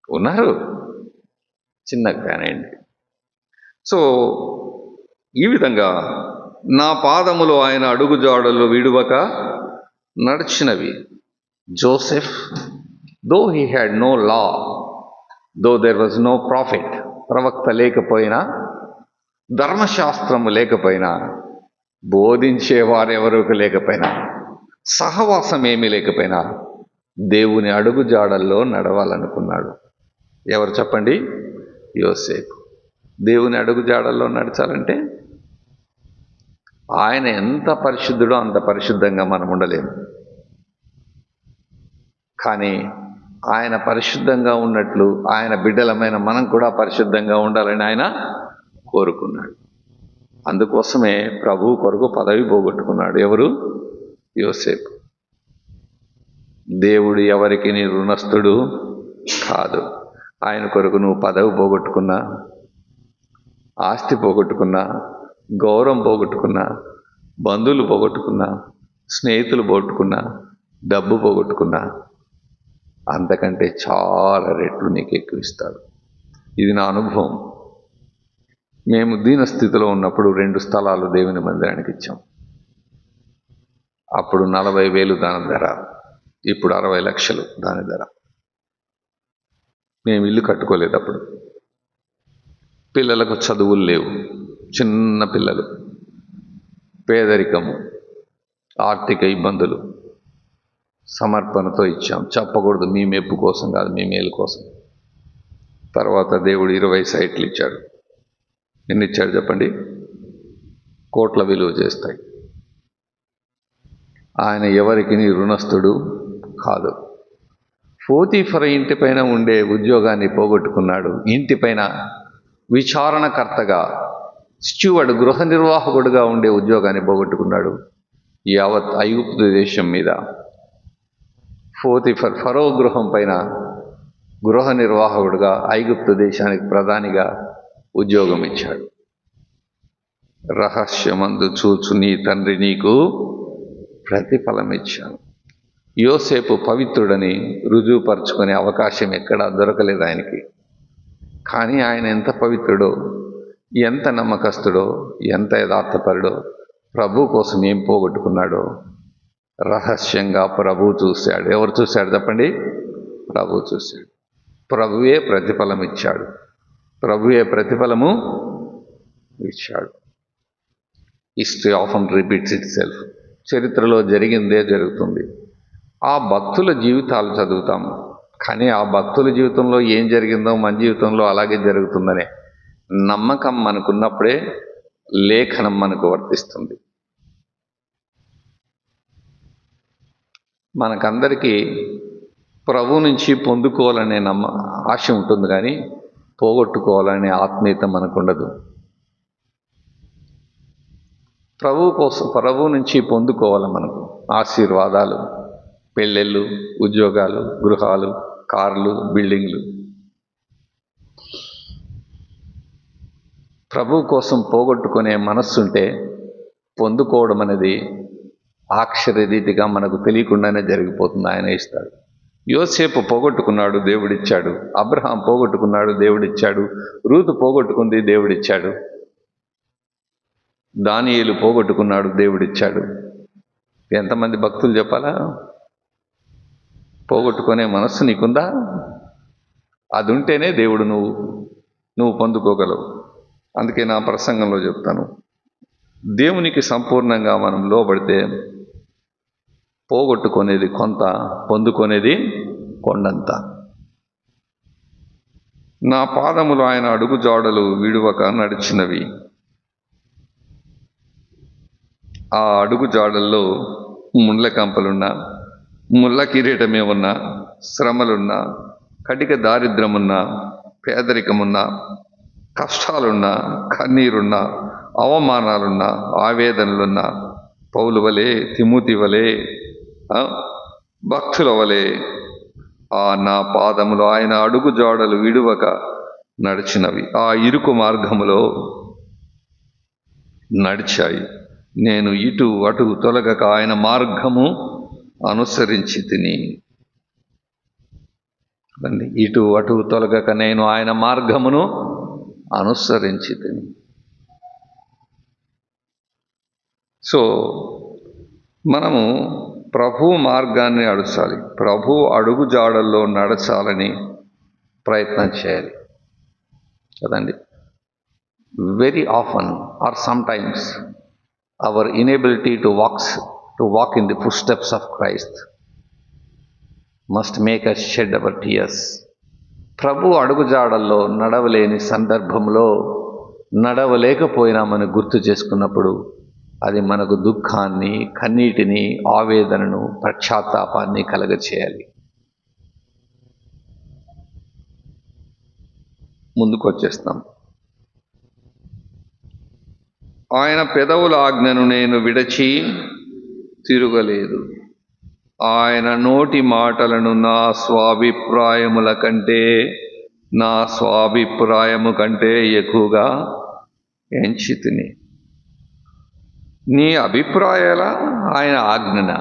ఉన్నారు, చిన్నగా కానివ్వండి. సో ఈ విధంగా నా పాదములు ఆయన అడుగుజాడలు విడువక నడిచినవి. Joseph, though he had no law, though there was no prophet, ప్రవక్త లేకపోయినా, ధర్మశాస్త్రము లేకపోయినా, బోధించేవారెవరూ లేకపోయినా, సహవాసం ఏమీ లేకపోయినా దేవుని అడుగుజాడల్లో నడవాలనుకున్నాడు. ఎవరు చెప్పండి? యోసేపు. దేవుని అడుగుజాడల్లో నడచాలంటే ఆయన ఎంత పరిశుద్ధుడో అంత పరిశుద్ధంగా మనం ఉండలేము. కానీ ఆయన పరిశుద్ధంగా ఉన్నట్లు ఆయన బిడ్డలమైన మనం కూడా పరిశుద్ధంగా ఉండాలని ఆయన కోరుకున్నాడు. అందుకోసమే ప్రభువు కొరకు పదవి పోగొట్టుకున్నాడు. ఎవరు? యోసేపు. దేవుడు ఎవరికి నీ రుణస్థుడు కాదు. ఆయన కొరకు నువ్వు పదవి పోగొట్టుకున్నా, ఆస్తి పోగొట్టుకున్నా, గౌరవం పోగొట్టుకున్నా, బంధువులు పోగొట్టుకున్నా, స్నేహితులు పోగొట్టుకున్నా, డబ్బు పోగొట్టుకున్నా, అంతకంటే చాలా రెట్లు నీకు ఎక్కువ ఇస్తాడు. ఇది నా అనుభవం. మేము దీన స్థితిలో ఉన్నప్పుడు 2 స్థలాలు దేవుని మందిరానికి ఇచ్చాం. అప్పుడు 40,000 దాని ధర, ఇప్పుడు 60 లక్షలు దాని ధర. మేము ఇల్లు కట్టుకోలేదు అప్పుడు. పిల్లలకు చదువులు లేవు, చిన్న పిల్లలు, పేదరికము, ఆర్థిక ఇబ్బందులు. సమర్పణతో ఇచ్చాం. చెప్పకూడదు, మీ మెప్పు కోసం కాదు, మీ మేలు కోసం. తర్వాత దేవుడు 20 సైట్లు ఇచ్చాడు. ఎన్ని ఇచ్చాడు చెప్పండి? కోట్ల విలువ చేస్తాయి. ఆయన ఎవరికి నీ రుణస్థుడు కాదు. పోతీఫర ఇంటిపైన ఉండే ఉద్యోగాన్ని పోగొట్టుకున్నాడు. ఇంటిపైన విచారణకర్తగా, స్ట్యూవర్డ్, గృహ నిర్వాహకుడుగా ఉండే ఉద్యోగాన్ని పోగొట్టుకున్నాడు. యావత్ ఐగుప్తు దేశం మీద పోతీఫర్ ఫరో గృహం పైన గృహ నిర్వాహకుడుగా, ఐగుప్తు దేశానికి ప్రధానిగా ఉద్యోగం ఇచ్చాడు. రహస్యమందు చూచు నీ తండ్రి నీకు ప్రతిఫలం ఇచ్చాను. యోసేపు పవిత్రుడని రుజువుపరుచుకునే అవకాశం ఎక్కడా దొరకలేదు ఆయనకి. కానీ ఆయన ఎంత పవిత్రుడో, ఎంత నమ్మకస్తుడో, ఎంత యథార్థపరుడో, ప్రభు కోసం ఏం పోగొట్టుకున్నాడో రహస్యంగా ప్రభు చూశాడు. ఎవరు చూశాడు చెప్పండి? ప్రభు చూశాడు. ప్రభువే ప్రతిఫలం ఇచ్చాడు. ప్రభువే ప్రతిఫలము ఇచ్చాడు. History often repeats itself. చరిత్రలో జరిగిందే జరుగుతుంది. ఆ భక్తుల జీవితాలు చదువుతాం, కానీ ఆ భక్తుల జీవితంలో ఏం జరిగిందో మన జీవితంలో అలాగే జరుగుతుందనే నమ్మకం మనకున్నప్పుడే లేఖనం మనకు వర్తిస్తుంది. మనకందరికీ ప్రభు నుంచి పొందుకోవాలనే ఆశ ఉంటుంది, కానీ పోగొట్టుకోవాలనే ఆత్మీయత మనకుండదు. ప్రభు నుంచి పొందుకోవాలి మనకు ఆశీర్వాదాలు, పెళ్ళిళ్ళు, ఉద్యోగాలు, గృహాలు, కార్లు, బిల్డింగ్లు. ప్రభు కోసం పోగొట్టుకునే మనస్సుంటే పొందుకోవడం అనేది అక్షరరీతిగా మనకు తెలియకుండానే జరిగిపోతుంది. ఆయన ఇస్తాడు. యోసేపు పోగొట్టుకున్నాడు, దేవుడిచ్చాడు. అబ్రహాం పోగొట్టుకున్నాడు, దేవుడిచ్చాడు. రూతు పోగొట్టుకుంది, దేవుడిచ్చాడు. దానియేలు పోగొట్టుకున్నాడు, దేవుడిచ్చాడు. ఎంతమంది భక్తులు చెప్పాలా? పోగొట్టుకునే మనస్సు నీకుందా? అది ఉంటేనే దేవుడు నువ్వు పొందుకోగలవు. అందుకే నా ప్రసంగంలో చెప్తాను, దేవునికి సంపూర్ణంగా మనం లోబడితే పోగొట్టుకునేది కొంత, పొందుకునేది కొండంత. నా పాదములు ఆయన అడుగు జాడలు విడువక నడిచినవి. ఆ అడుగు జాడల్లో ముళ్ళ కంపలున్నా, ముళ్ళ కిరీటమే ఉన్నా, శ్రమలున్నా, కటిక దారిద్రమున్నా, పేదరికమున్నా, కష్టాలున్నా, కన్నీరున్నా, అవమానాలున్నా, ఆవేదనలున్నా, పౌలు వలె, తిమోతి వలె, భక్తుల వలె నా పాదములు ఆయన అడుగు జాడలు విడువక నడిచినవి. ఆ ఇరుకు మార్గములో నడిచాయి. నేను ఇటు అటు తొలగక ఆయన మార్గము అనుసరించి తిని. ఇటు అటు తొలగక నేను ఆయన మార్గమును అనుసరించి తిని. సో మనము ప్రభు మార్గాన్ని అడుచాలి, ప్రభు అడుగు జాడల్లో నడచాలని ప్రయత్నం చేయాలి కదండి. Very often or sometimes our inability to walk in the footsteps of Christ must make us shed our tears. ప్రభు అడుగుజాడల్లో నడవలేని సందర్భంలో నడవలేకపోయినామని గుర్తు చేసుకున్నప్పుడు అది మనకు దుఃఖాన్ని, కన్నీటిని, ఆవేదనను, పశ్చాత్తాపాన్ని కలగచేయాలి. ముందుకు వచ్చేస్తాం. ఆయన పెదవుల ఆజ్ఞను నేను విడచి తిరగలేదు. ఆయన నోటి మాటలను నా స్వాభిప్రాయము కంటే ఎక్కువగా ఎంచితిని. నీ అభిప్రాయాల ఆయన ఆజ్ఞన.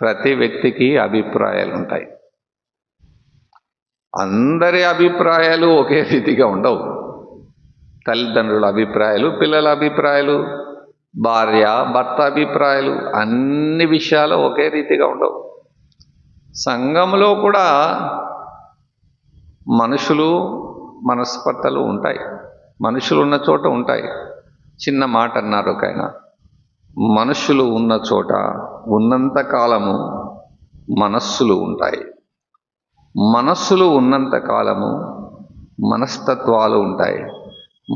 ప్రతి వ్యక్తికి అభిప్రాయాలు ఉంటాయి. అందరి అభిప్రాయాలు ఒకే రీతిగా ఉండవు. తల్లిదండ్రుల అభిప్రాయాలు, పిల్లల అభిప్రాయాలు, భార్య భర్త అభిప్రాయాలు, అన్ని విషయాలు ఒకే రీతిగా ఉండవు. సంఘంలో కూడా మనుషులు మనస్పర్ధలు ఉంటాయి. మనుషులు ఉన్న చోట ఉంటాయి. చిన్న మాట అన్నారు ఒక ఆయన, మనుషులు ఉన్న చోట ఉన్నంత కాలము మనస్సులు ఉంటాయి, మనస్సులు ఉన్నంత కాలము మనస్తత్వాలు ఉంటాయి,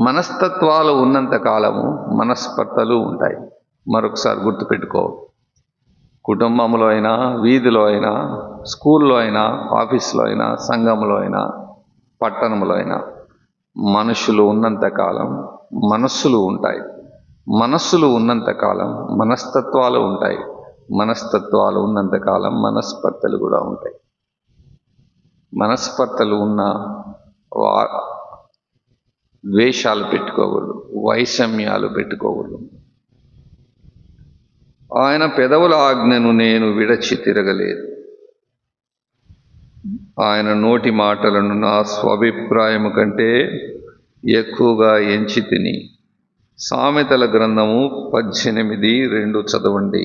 మనస్తత్వాలు ఉన్నంత కాలము మనస్పర్ధలు ఉంటాయి. మరొకసారి గుర్తుపెట్టుకో. కుటుంబంలో అయినా, వీధిలో అయినా, స్కూల్లో అయినా, ఆఫీస్లో అయినా, సంఘంలో అయినా, పట్టణంలో అయినా మనుషులు ఉన్నంత కాలం మనస్సులు ఉంటాయి, మనస్సులు ఉన్నంత కాలం మనస్తత్వాలు ఉంటాయి, మనస్తత్వాలు ఉన్నంత కాలం మనస్పర్ధలు కూడా ఉంటాయి. మనస్పర్ధలు ఉన్న ద్వేషాలు పెట్టుకోకూడదు, వైషమ్యాలు పెట్టుకోకూడదు. ఆయన పెదవుల ఆజ్ఞను నేను విడచి తిరగలేదు. ఆయన నోటి మాటలను నా స్వాభిప్రాయము కంటే ఎక్కువగా ఎంచితిని. సామెతల గ్రంథము 18:2 చదవండి.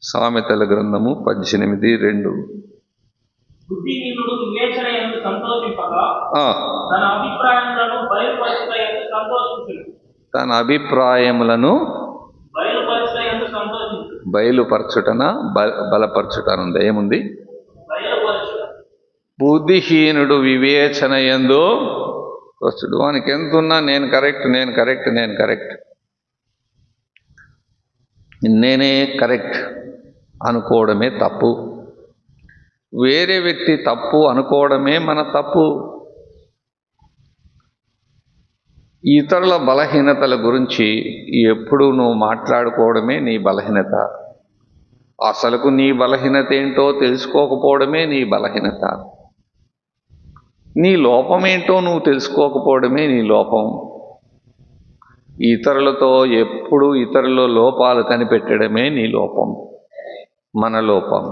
సామెతల గ్రంథము 18:2. బుద్ధిహీనుడు వివేచనయందు సంతోషింపగా తన అభిప్రాయములను బయలుపరచుటన బలపరచుటనుంది. ఏముంది? బుద్ధిహీనుడు వివేచనయందు వస్తుడు. వానికి ఎంతున్నా నేను కరెక్ట్, నేనే కరెక్ట్ అనుకోవడమే తప్పు. వేరే వ్యక్తి తప్పు అనుకోవడమే మన తప్పు. ఇతరుల బలహీనతల గురించి ఎప్పుడు నువ్వు మాట్లాడుకోవడమే నీ బలహీనత. అసలుకు నీ బలహీనత ఏంటో తెలుసుకోకపోవడమే నీ బలహీనత. నీ లోపమేంటో నువ్వు తెలుసుకోకపోవడమే నీ లోపం. ఇతరులతో ఎప్పుడు ఇతరుల లోపాలు కనిపెట్టడమే నీ లోపం, మన లోపం.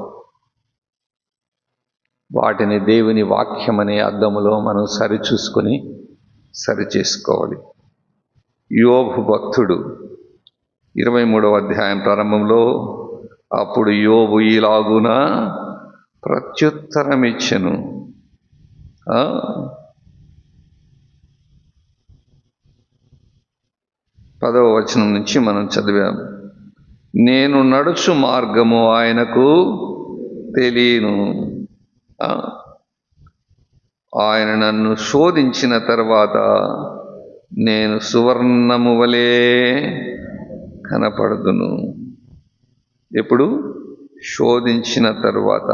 వాటిని దేవుని వాక్యం అనే అద్దములో మనం సరిచూసుకొని సరిచేసుకోవాలి. యోబు భక్తుడు 23వ అధ్యాయం ప్రారంభంలో, అప్పుడు యోబు ఇలాగున ప్రత్యుత్తరం ఇచ్చెను. 10వ వచనం నుంచి మనం చదివాం. నేను నడుచు మార్గము ఆయనకు తెలియను. ఆయన నన్ను శోధించిన తర్వాత నేను సువర్ణము వలె కనపడుదును. ఎప్పుడు? శోధించిన తరువాత.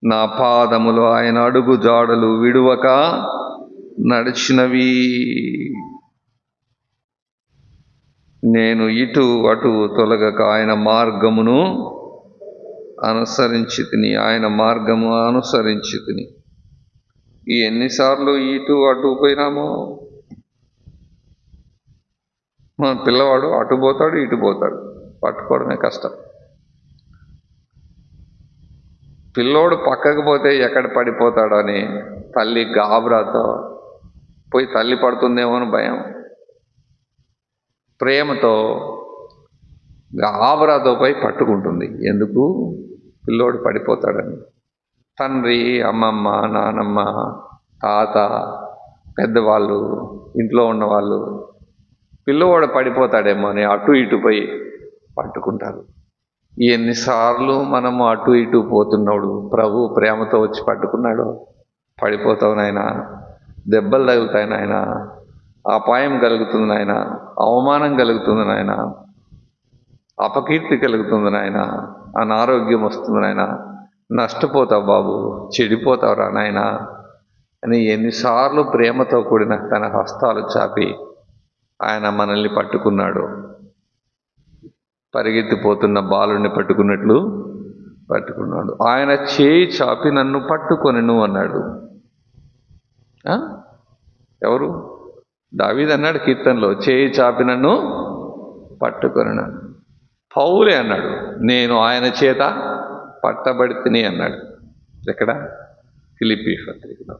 నా పాదములు ఆయన అడుగు జాడలు విడువక నడిచినవి. నేను ఇటు అటు తొలగక ఆయన మార్గమును అనుసరించి తిని. ఎన్నిసార్లు ఇటు అటు పోయినామో. మన పిల్లవాడు అటు పోతాడు, ఇటు పోతాడు, పట్టుకోవడమే కష్టం. పిల్లోడు పక్కకు పోతే ఎక్కడ పడిపోతాడని తల్లి గాబరాతో పోయి, తల్లి పడుతుందేమో అని భయం, ప్రేమతో గాబరాతో పోయి పట్టుకుంటుంది. ఎందుకు? పిల్లోడు పడిపోతాడని. తండ్రి, అమ్మమ్మ, నానమ్మ, తాత, పెద్దవాళ్ళు, ఇంట్లో ఉన్నవాళ్ళు పిల్లవాడు పడిపోతాడేమో అని అటు ఇటు పోయి పట్టుకుంటారు. ఎన్నిసార్లు మనము అటు ఇటు పోతున్నాడు, ప్రభు ప్రేమతో వచ్చి పట్టుకున్నాడు. పడిపోతావు నాయనా, దెబ్బలు తగులుతాయి నాయనా, అపాయం కలుగుతుంది నాయనా, అవమానం కలుగుతుంది నాయనా, అపకీర్తి కలుగుతుంది నాయనా, అనారోగ్యం వస్తుంది నాయనా, నష్టపోతావు బాబు, చెడిపోతావురా నాయనా అని ఎన్నిసార్లు ప్రేమతో కూడిన తన హస్తాలు చాపి ఆయన మనల్ని పట్టుకున్నాడు. పరిగెత్తిపోతున్న బాలుని పట్టుకున్నట్లు పట్టుకున్నాడు. ఆయన చేయి చాపి నన్ను పట్టుకొనెను అన్నాడు. ఎవరు? దావీదు అన్నాడు కీర్తనలో, చేయి చాపి నన్ను పట్టుకొనెను. పౌలే అన్నాడు, నేను ఆయన చేత పట్టబడితిని అన్నాడు. ఎక్కడ? ఫిలిప్పీ పత్రికలో.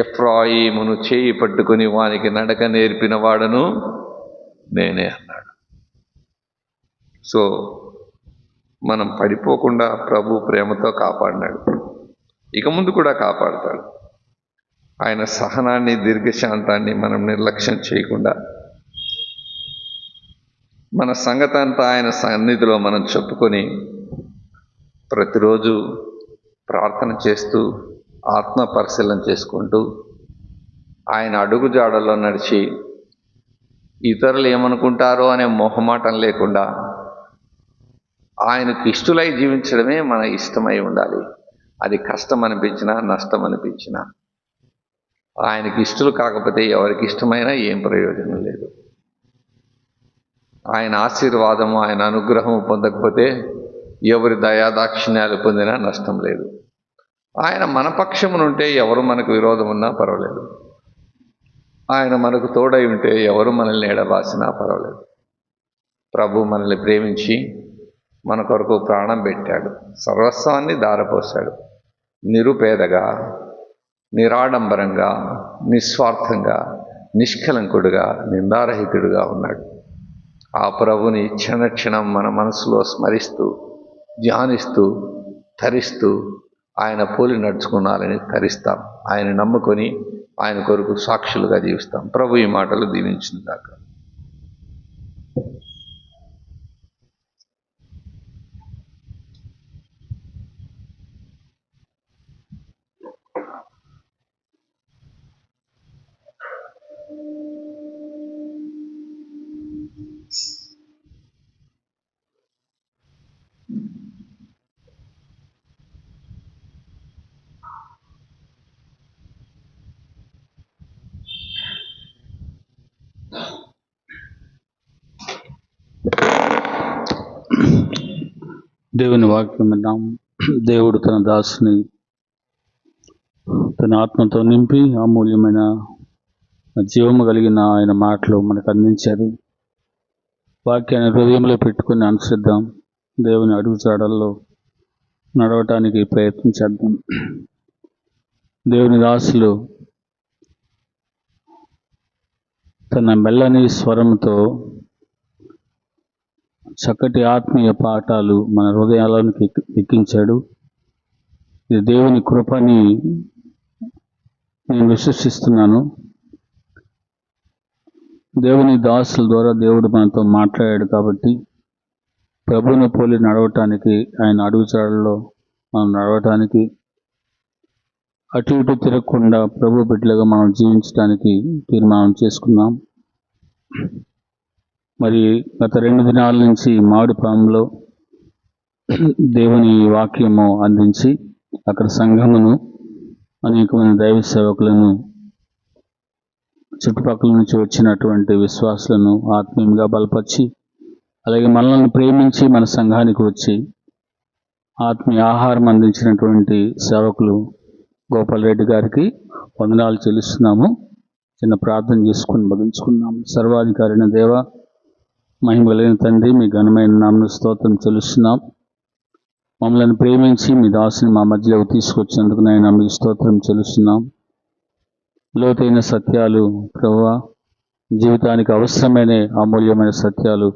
ఎఫ్రాయిమును చేయి పట్టుకుని వానికి నడక నేర్పిన వాడను నేనే అన్నాడు. సో మనం పడిపోకుండా ప్రభు ప్రేమతో కాపాడినాడు, ఇక ముందు కూడా కాపాడుతాడు. ఆయన సహనాన్ని, దీర్ఘశాంతాన్ని మనం నిర్లక్ష్యం చేయకుండా మన సంగతి అంతా ఆయన సన్నిధిలో మనం చెప్పుకొని ప్రతిరోజు ప్రార్థన చేస్తూ ఆత్మ పరిశీలన చేసుకుంటూ ఆయన అడుగుజాడల్లో నడిచి ఇతరులు ఏమనుకుంటారో అనే మొహమాటం లేకుండా ఆయనకు ఇష్టలై జీవించడమే మన ఇష్టమై ఉండాలి. అది కష్టం అనిపించినా నష్టం అనిపించినా ఆయనకి ఇష్టలు కాకపోతే ఎవరికి ఇష్టమైనా ఏం ప్రయోజనం లేదు. ఆయన ఆశీర్వాదము, ఆయన అనుగ్రహము పొందకపోతే ఎవరి దయాదాక్షిణ్యాలు పొందినా నష్టం లేదు. ఆయన మన పక్షమునుంటే ఎవరు మనకు విరోధం ఉన్నా పర్వాలేదు. ఆయన మనకు తోడై ఉంటే ఎవరు మనల్ని ఎడబాసినా పర్వాలేదు. ప్రభు మనల్ని ప్రేమించి మన కొరకు ప్రాణం పెట్టాడు, సర్వస్వాన్ని దారపోశాడు. నిరుపేదగా, నిరాడంబరంగా, నిస్వార్థంగా, నిష్కలంకుడుగా, నిందారహితుడుగా ఉన్నాడు. ఆ ప్రభుని క్షణక్షణం మన మనసులో స్మరిస్తూ, ధ్యానిస్తూ, తరిస్తూ ఆయన పోలి నడుచుకున్నారని తరిస్తాం. ఆయన నమ్ముకొని ఆయన కొరకు సాక్షులుగా జీవిస్తాం. ప్రభు ఈ మాటలు దీవించుగాక. దేవుని వాక్యం విన్నాం. దేవుడు తన దాసుని తన ఆత్మతో నింపి అమూల్యమైన జీవము కలిగిన ఆయన మాటలు మనకు అందించారు. వాక్యాన్ని హృదయంలో పెట్టుకుని అనుసరిద్దాం. దేవుని అడుగుజాడల్లో నడవటానికి ప్రయత్నం చేద్దాం. దేవుని దాసులు తన మెల్లని స్వరంతో చక్కటి ఆత్మీయ పాఠాలు మన హృదయాలకు ఎక్కించాడు. ఇది దేవుని కృపని నేను విశ్వసిస్తున్నాను. దేవుని దాసుల ద్వారా దేవుడు మనతో మాట్లాడాడు కాబట్టి ప్రభువును పోలి నడవటానికి, ఆయన అడుగుజాడల్లో మనం నడవటానికి, అటు ఇటు తిరగకుండా ప్రభు బిడ్డలుగా మనం జీవించడానికి తీర్మానం చేసుకున్నాం. మరి గత 2 దినాల నుంచి మామిడి పాములో దేవుని వాక్యము అందించి అక్కడ సంఘమును, అనేకమైన దైవ సేవకులను, చుట్టుపక్కల నుంచి వచ్చినటువంటి విశ్వాసులను ఆత్మీయంగా బలపరిచి, అలాగే మనల్ని ప్రేమించి మన సంఘానికి వచ్చి ఆత్మీయ ఆహారం అందించినటువంటి సేవకులు గోపాల్ రెడ్డి గారికి వందనాలు చెల్లిస్తున్నాము. చిన్న ప్రార్థన చేసుకుని ముగించుకున్నాము. సర్వాధికారైన దేవ, మహిమలైన తండ్రి, మీ ఘనమైన నామమున స్తోత్రం చెల్లిస్తున్నాం. మమ్మల్ని ప్రేమించి మీ దాసుని మా మధ్యలోకి తీసుకొచ్చినందుకు నాయన మీకు స్తోత్రం చెల్లిస్తున్నాం. లోతైన సత్యాలు ప్రభువా, జీవితానికి అవసరమైన అమూల్యమైన సత్యాలు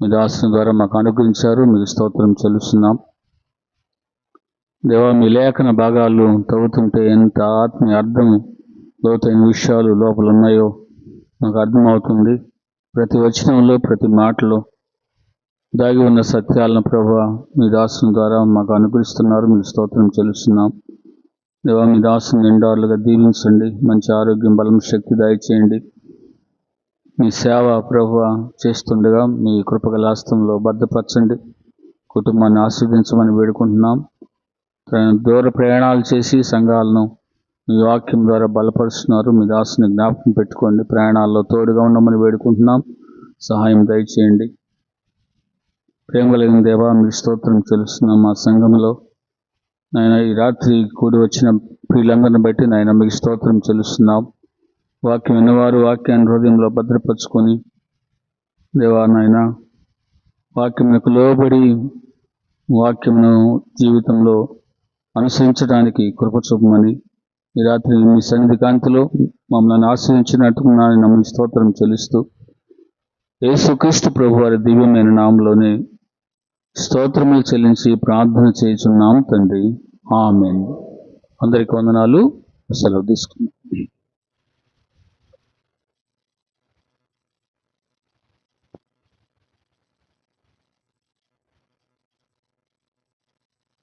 మీ దాసుని ద్వారా మాకు అనుగ్రహించారు. మీకు స్తోత్రం చెల్లిస్తున్నాం. దేవా, మీ లేఖన భాగాలు తవ్వుతుంటే ఎంత ఆత్మీయ అర్థము, లోతైన విషయాలు లోపల ఉన్నాయో మాకు అర్థమవుతుంది. ప్రతి వచనంలో, ప్రతి మాటలో దాగి ఉన్న సత్యాలను ప్రభువా మీ దాసుని ద్వారా మాకు అనుగ్రహిస్తున్నారు. మీకు స్తోత్రం చెల్లిస్తున్నాం. దేవా, మీ దాసుని నిండారులుగా దీవించండి. మంచి ఆరోగ్యం, బలం, శక్తి దయచేయండి. మీ సేవ ప్రభువా చేస్తుండగా మీ కృపగల హస్తంలో భద్రపరచండి. కుటుంబాన్ని ఆస్వాదించమని వేడుకుంటున్నాం. దూర ప్రయాణాలు చేసి సంఘాలను మీ వాక్యం ద్వారా బలపరుస్తున్నారు. మీ దాసుని జ్ఞాపకం పెట్టుకోండి. ప్రయాణాల్లో తోడుగా ఉండమని వేడుకుంటున్నాం. సహాయం దయచేయండి. ప్రేమ కలిగిన దేవా, మీకు స్తోత్రం చెల్లిస్తున్నాం. మా సంఘంలో నాయన ఈ రాత్రి కూడి వచ్చిన ప్రియులందరిని బట్టి నాయన మీకు స్తోత్రం చెల్లిస్తున్నాం. వాక్యం విన్నవారు వాక్యాన్ని హృదయంలో భద్రపరుచుకొని దేవా నాయన వాక్యమునకు లోబడి వాక్యమును జీవితంలో అనుసరించడానికి కృప చూపమని ఈ రాత్రి మీ సన్నిధి కాంతిలో మమ్మల్ని ఆశ్రయించినట్టు నాయన మీ స్తోత్రం చెల్లిస్తూ యేసుక్రీస్తు ప్రభు వారి దివ్యమైన నామములోనే స్తోత్రములు చెల్లించి ప్రార్థన చేయుచున్నాం తండ్రి. ఆమేన్. అందరికీ వందనాలు. సెలవు తీసుకున్నాం.